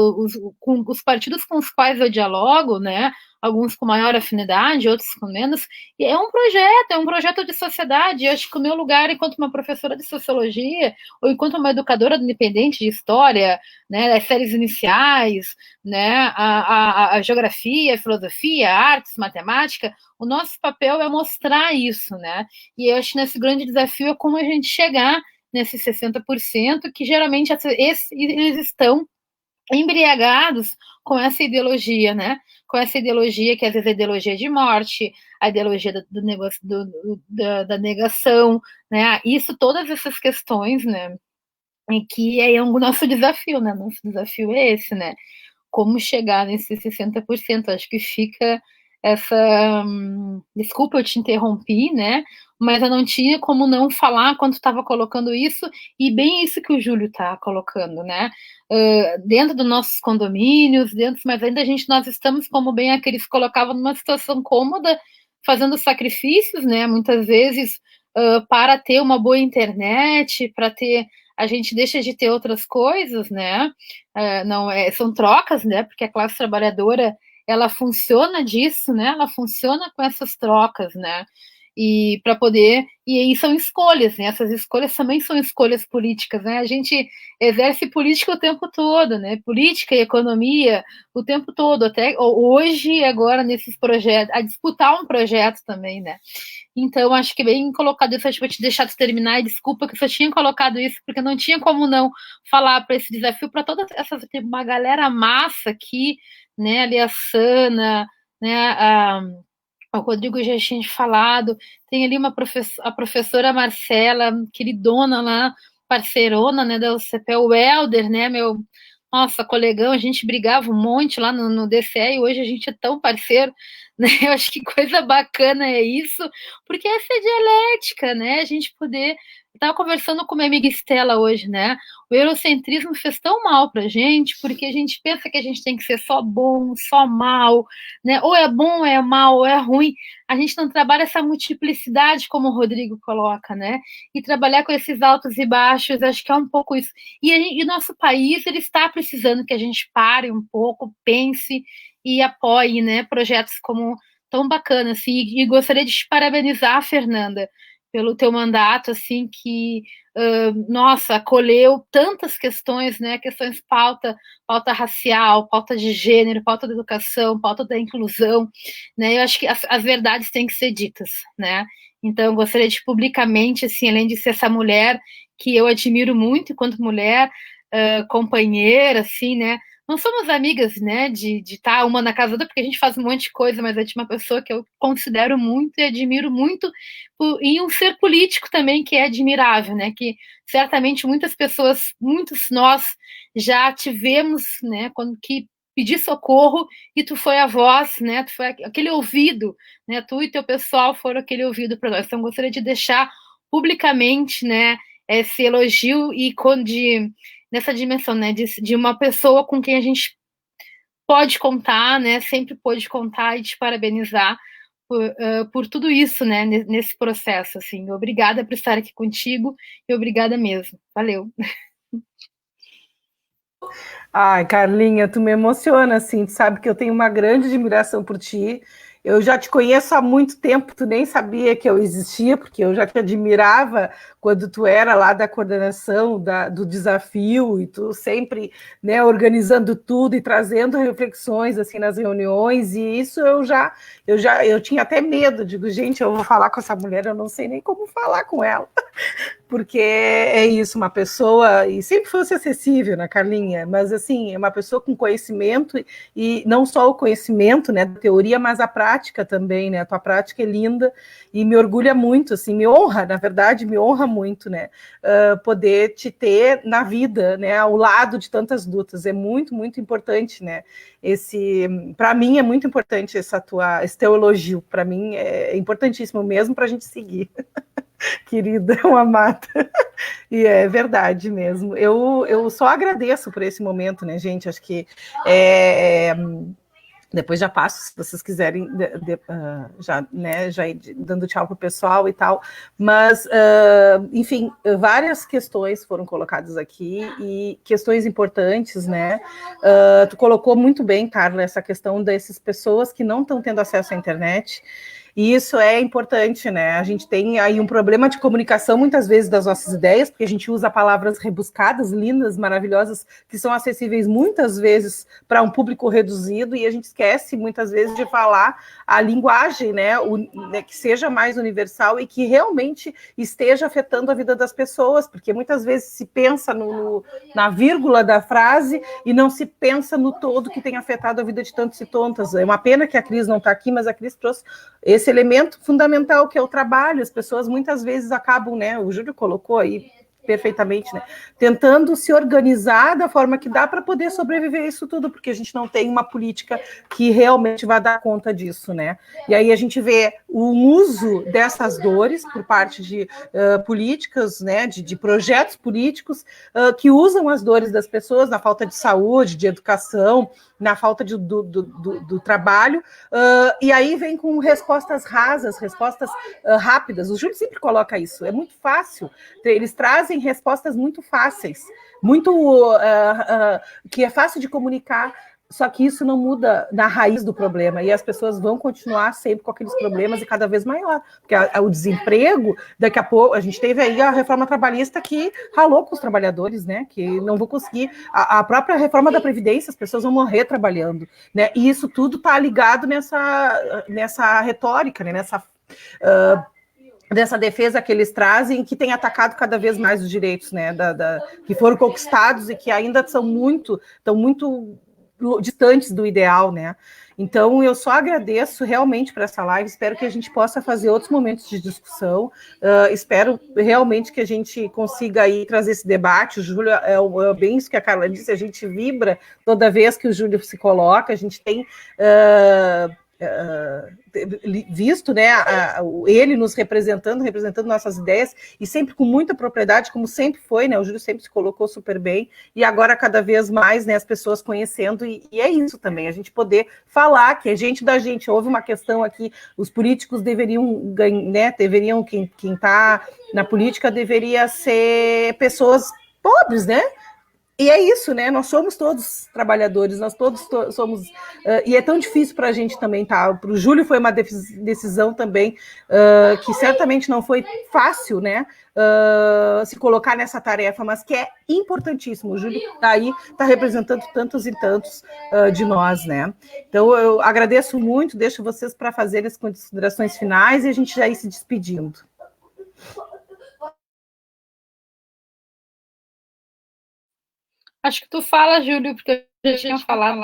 com os partidos com os quais eu dialogo, né? Alguns com maior afinidade, outros com menos, e é um projeto de sociedade. Eu acho que o meu lugar, enquanto uma professora de sociologia, ou enquanto uma educadora independente de história, né, as séries iniciais, né, a geografia, a filosofia, a artes, matemática, o nosso papel é mostrar isso, né? E eu acho que nesse grande desafio é como a gente chegar nesses 60%, que geralmente eles estão embriagados com essa ideologia, né? Com essa ideologia que às vezes é a ideologia de morte, a ideologia do negócio, da negação, né? Isso, todas essas questões, né? E que é o nosso desafio, né? Nosso desafio é esse, né? Como chegar nesses 60%. Acho que fica essa. Desculpa, eu te interrompi, né? Mas eu não tinha como não falar quando estava colocando isso, e bem isso que o Júlio está colocando, né? Dentro dos nossos condomínios, mas ainda nós estamos, como bem aqueles colocavam, numa situação cômoda, fazendo sacrifícios, né? Muitas vezes para ter uma boa internet, para ter. A gente deixa de ter outras coisas, né? São trocas, né? Porque a classe trabalhadora ela funciona disso, né? Ela funciona com essas trocas, né? E para poder, e aí são escolhas, né? Essas escolhas também são escolhas políticas, né? A gente exerce política o tempo todo, né? Política e economia o tempo todo, até hoje, agora nesses projetos, a disputar um projeto também, né? Então, acho que bem colocado isso, acho que vou te deixar de terminar, e desculpa que eu só tinha colocado isso, porque não tinha como não falar para esse desafio, para toda essa, tem uma galera massa aqui, né, ali a Sana, né, o Rodrigo já tinha falado, tem ali a professora Marcela, queridona lá, parceirona, né, da UCP, o Helder, né, nossa, colegão, a gente brigava um monte lá no DCE, e hoje a gente é tão parceiro, né, eu acho que coisa bacana é isso, porque essa é dialética, né, a gente poder. Eu estava conversando com minha amiga Estela hoje, né? O eurocentrismo fez tão mal para a gente, porque a gente pensa que a gente tem que ser só bom, só mal, né? Ou é bom, ou é mal, ou é ruim. A gente não trabalha essa multiplicidade, como o Rodrigo coloca, né? E trabalhar com esses altos e baixos, acho que é um pouco isso. E o nosso país, ele está precisando que a gente pare um pouco, pense e apoie, né? Projetos como tão bacanas, assim. E gostaria de te parabenizar, Fernanda, pelo teu mandato, assim, que, nossa, acolheu tantas questões, né, questões pauta racial, pauta de gênero, pauta da educação, pauta da inclusão, né, eu acho que as verdades têm que ser ditas, né, então eu gostaria de publicamente, assim, além de ser essa mulher que eu admiro muito enquanto mulher, companheira, assim, né, não somos amigas, né, de estar uma na casa da outra, porque a gente faz um monte de coisa, mas é de uma pessoa que eu considero muito e admiro muito, e um ser político também que é admirável, né, que certamente muitas pessoas, muitos nós já tivemos, né, quando que pedir socorro e tu foi a voz, né, tu foi aquele ouvido, né, tu e teu pessoal foram aquele ouvido para nós. Então gostaria de deixar publicamente, né, esse elogio e nessa dimensão, né, de uma pessoa com quem a gente pode contar, né, sempre pode contar, e te parabenizar por tudo isso, né, nesse processo, assim. Obrigada por estar aqui contigo e obrigada mesmo. Valeu. Ai, Carlinha, tu me emociona, assim, tu sabe que eu tenho uma grande admiração por ti. Eu já te conheço há muito tempo, tu nem sabia que eu existia, porque eu já te admirava quando tu era lá da coordenação do desafio, e tu sempre, né, organizando tudo e trazendo reflexões assim nas reuniões, e isso eu tinha até medo, digo, gente, eu vou falar com essa mulher, eu não sei nem como falar com ela. porque é isso, uma pessoa, e sempre fosse acessível, né, Carlinha, mas assim, é uma pessoa com conhecimento, e não só o conhecimento, né, da teoria, mas a prática também, né, a tua prática é linda, e me orgulha muito, assim, me honra, na verdade, me honra muito, né, poder te ter na vida, né, ao lado de tantas lutas, é muito, muito importante, né, para mim é muito importante esse teu elogio, para mim é importantíssimo mesmo para a gente seguir. Querida, uma mata. E é verdade mesmo. Eu só agradeço por esse momento, né, gente? Acho que depois já passo, se vocês quiserem, já ir dando tchau para o pessoal e tal. Mas, enfim, várias questões foram colocadas aqui e questões importantes, né? Tu colocou muito bem, Carla, essa questão dessas pessoas que não estão tendo acesso à internet. E isso é importante, né? A gente tem aí um problema de comunicação, muitas vezes, das nossas ideias, porque a gente usa palavras rebuscadas, lindas, maravilhosas, que são acessíveis muitas vezes para um público reduzido, e a gente esquece, muitas vezes, de falar a linguagem, né, que seja mais universal e que realmente esteja afetando a vida das pessoas, porque muitas vezes se pensa na vírgula da frase e não se pensa no todo que tem afetado a vida de tantos e tantas. É uma pena que a Cris não está aqui, mas a Cris trouxe esse elemento fundamental que é o trabalho. As pessoas muitas vezes acabam, né, o Júlio colocou aí perfeitamente, né, tentando se organizar da forma que dá para poder sobreviver a isso tudo, porque a gente não tem uma política que realmente vai dar conta disso, né? E aí a gente vê o uso dessas dores por parte de políticas, né, de projetos políticos que usam as dores das pessoas na falta de saúde, de educação, na falta do trabalho, e aí vem com respostas rasas, respostas rápidas. O Júlio sempre coloca isso, é muito fácil, eles trazem respostas muito fáceis, muito que é fácil de comunicar, só que isso não muda na raiz do problema, e as pessoas vão continuar sempre com aqueles problemas e cada vez maior, porque o desemprego, daqui a pouco, a gente teve aí a reforma trabalhista que ralou com os trabalhadores, né, que não vão conseguir, a própria reforma da Previdência, as pessoas vão morrer trabalhando, né, e isso tudo está ligado nessa retórica, né, dessa defesa que eles trazem, que tem atacado cada vez mais os direitos, né, que foram conquistados e que ainda estão muito distantes do ideal, né? Então, eu só agradeço realmente por essa live, espero que a gente possa fazer outros momentos de discussão, espero realmente que a gente consiga aí trazer esse debate. O Júlio, é bem isso que a Carla disse, a gente vibra toda vez que o Júlio se coloca, a gente tem visto, né, ele nos representando nossas ideias, e sempre com muita propriedade, como sempre foi, né, o Júlio sempre se colocou super bem, e agora cada vez mais, né, as pessoas conhecendo, e é isso também, a gente poder falar que é gente da gente. Houve uma questão aqui, os políticos deveriam ganhar, né, quem está na política deveria ser pessoas pobres, né? E é isso, né? Nós somos todos trabalhadores, nós todos somos. E é tão difícil para a gente também, tá? Para o Júlio foi uma decisão também que certamente não foi fácil, né? Se colocar nessa tarefa, mas que é importantíssimo. O Júlio está aí, está representando tantos e tantos de nós, né? Então, eu agradeço muito, deixo vocês para fazerem as considerações finais e a gente já ir se despedindo. Acho que tu fala, Júlio, porque eu já tinha falado.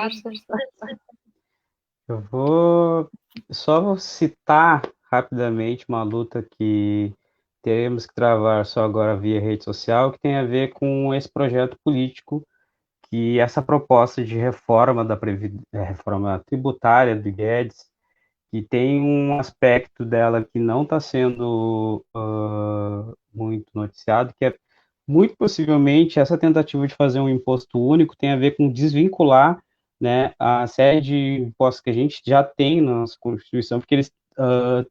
Eu vou só citar rapidamente uma luta que teremos que travar só agora via rede social, que tem a ver com esse projeto político, que essa proposta de reforma reforma tributária do Guedes, que tem um aspecto dela que não está sendo muito noticiado, que é muito possivelmente essa tentativa de fazer um imposto único tem a ver com desvincular, né, a série de impostos que a gente já tem na nossa Constituição, porque eles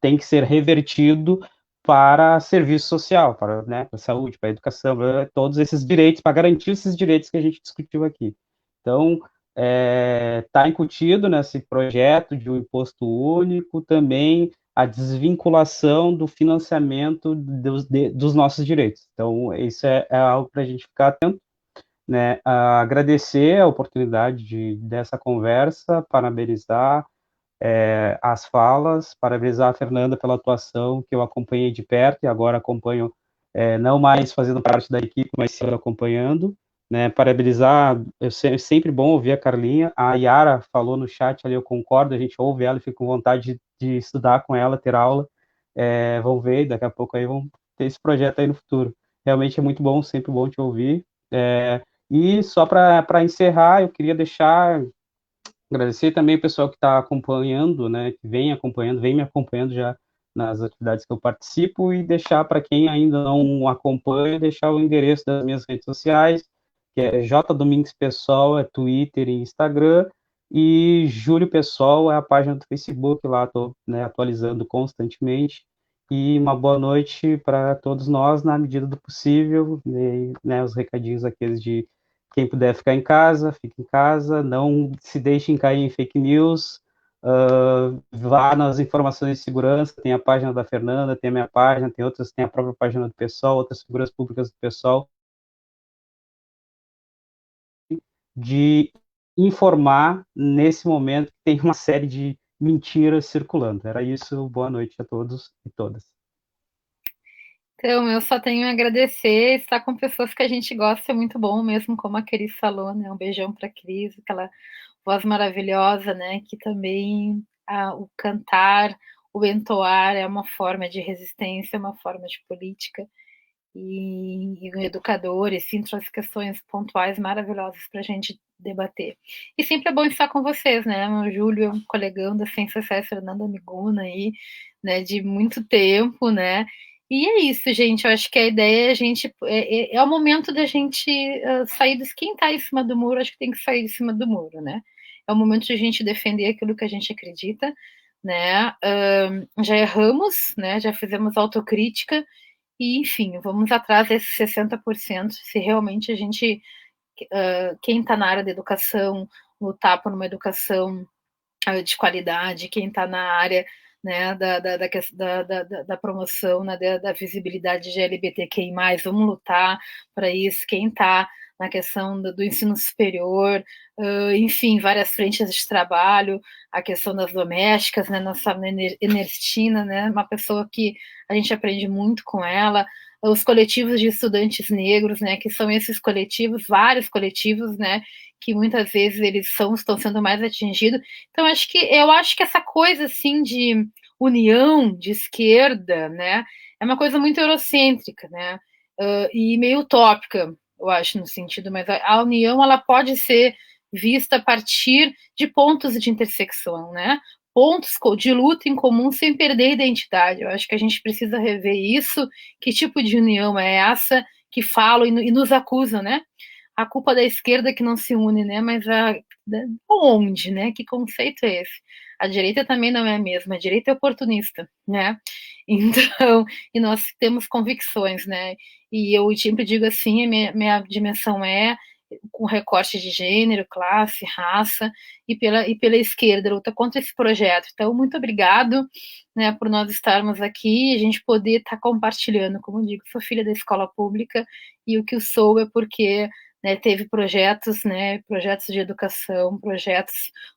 têm que ser revertido para serviço social, para, né, para saúde, para educação, para todos esses direitos, para garantir esses direitos que a gente discutiu aqui. Então, está incutido nesse projeto de um imposto único também a desvinculação do financiamento dos nossos direitos. Então, isso é algo para a gente ficar atento, né? Agradecer a oportunidade dessa conversa, parabenizar as falas, parabenizar a Fernanda pela atuação que eu acompanhei de perto e agora acompanho não mais fazendo parte da equipe, mas sempre acompanhando, né, parabenizar, sempre bom ouvir a Carlinha, a Yara falou no chat ali, eu concordo, a gente ouve ela e fica com vontade de estudar com ela, ter aula, vamos ver, daqui a pouco aí vamos ter esse projeto aí no futuro. Realmente é muito bom, sempre bom te ouvir. E só para encerrar, eu queria agradecer também o pessoal que está acompanhando, né, que vem me acompanhando já nas atividades que eu participo, e deixar para quem ainda não acompanha, deixar o endereço das minhas redes sociais, que é J Domingues Pessoal, é Twitter e Instagram, e Júlio Pessoal é a página do Facebook, lá estou, né, atualizando constantemente. E uma boa noite para todos nós, na medida do possível, né, os recadinhos aqueles de quem puder ficar em casa, fique em casa, não se deixem cair em fake news, vá nas informações de segurança, tem a página da Fernanda, tem a minha página, tem outras, tem a própria página do pessoal, outras figuras públicas do pessoal, de informar nesse momento que tem uma série de mentiras circulando. Era isso, boa noite a todos e todas. Então, eu só tenho a agradecer, estar com pessoas que a gente gosta é muito bom, mesmo como a Cris falou, né? Um beijão para a Cris, aquela voz maravilhosa, né? Que também o cantar, o entoar é uma forma de resistência, uma forma de política. E educadores, sim, trouxe questões pontuais maravilhosas para a gente debater. E sempre é bom estar com vocês, né? O Júlio é um colegão da Ciência Sociais, Fernanda Miguna aí, né? De muito tempo, né? E é isso, gente. Eu acho que a ideia é a gente. É o momento da gente sair dos. Quem está em cima do muro, acho que tem que sair de cima do muro, né? É o momento de a gente defender aquilo que a gente acredita, né? Já erramos, né? Já fizemos autocrítica. E, enfim, vamos atrás desses 60%, se realmente a gente, quem está na área da educação, lutar por uma educação de qualidade, quem está na área, né, da promoção, né, da visibilidade de LGBTQI+, vamos lutar para isso, quem está na questão do ensino superior, enfim, várias frentes de trabalho, a questão das domésticas, né, nossa Ernestina, né, uma pessoa que a gente aprende muito com ela, os coletivos de estudantes negros, né, que são esses coletivos, vários coletivos, né, que muitas vezes eles estão sendo mais atingidos. Então, eu acho que essa coisa, assim, de união de esquerda, né, é uma coisa muito eurocêntrica, né, e meio utópica, eu acho, no sentido, mas a união, ela pode ser vista a partir de pontos de intersecção, né, pontos de luta em comum sem perder a identidade. Eu acho que a gente precisa rever isso, que tipo de união é essa que falam e nos acusam, né, a culpa da esquerda que não se une, né, mas onde, né, que conceito é esse? A direita também não é a mesma, a direita é oportunista, né, então, e nós temos convicções, né, e eu sempre digo assim, minha dimensão é com recorte de gênero, classe, raça, e pela esquerda, luta contra esse projeto. Então, muito obrigado, né, por nós estarmos aqui e a gente poder estar compartilhando. Como eu digo, sou filha da escola pública e o que eu sou é porque, né, teve projetos, né, projetos de educação,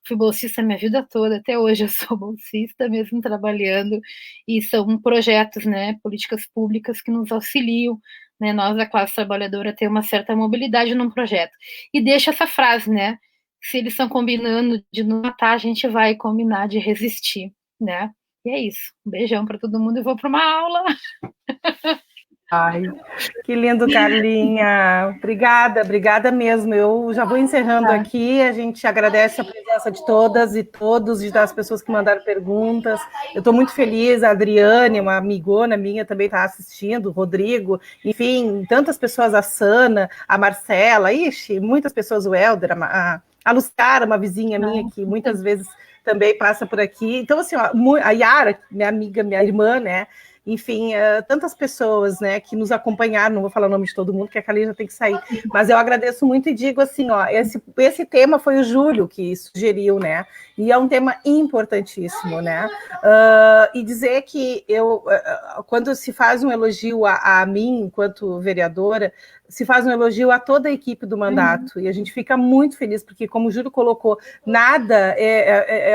fui bolsista minha vida toda, até hoje eu sou bolsista, mesmo trabalhando, e são projetos, né, políticas públicas que nos auxiliam, né, nós da classe trabalhadora ter uma certa mobilidade num projeto. E deixa essa frase, né, se eles estão combinando de nos matar, a gente vai combinar de resistir, né, e é isso. Um beijão para todo mundo e vou para uma aula. Ai, que lindo, Carlinha. Obrigada mesmo. Eu já vou encerrando aqui. A gente agradece a presença de todas e todos, e das pessoas que mandaram perguntas. Eu estou muito feliz. A Adriane, uma amigona minha, também está assistindo, o Rodrigo, enfim, tantas pessoas, a Sana, a Marcela, muitas pessoas, o Helder, a Luciara, uma vizinha minha que muitas vezes também passa por aqui. Então, assim, a Yara, minha amiga, minha irmã, né? Enfim, tantas pessoas, né, que nos acompanharam, não vou falar o nome de todo mundo, que a Carlinha já tem que sair, mas eu agradeço muito e digo assim, ó, esse tema foi o Júlio que sugeriu, né, e é um tema importantíssimo, né, e dizer que quando se faz um elogio a mim, enquanto vereadora, se faz um elogio a toda a equipe do mandato, e a gente fica muito feliz, porque como o Júlio colocou, nada,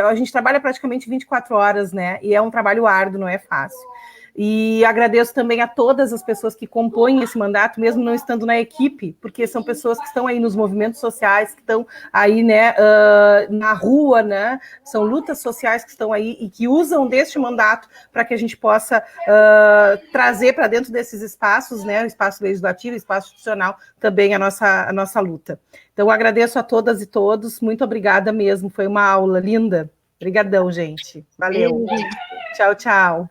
a gente trabalha praticamente 24 horas, né, e é um trabalho árduo, não é fácil. E agradeço também a todas as pessoas que compõem esse mandato, mesmo não estando na equipe, porque são pessoas que estão aí nos movimentos sociais, que estão aí, né, na rua, né, são lutas sociais que estão aí e que usam deste mandato para que a gente possa trazer para dentro desses espaços, né, o espaço legislativo, o espaço institucional, também a nossa luta. Então, agradeço a todas e todos, muito obrigada mesmo, foi uma aula linda. Obrigadão, gente. Valeu. Tchau, tchau.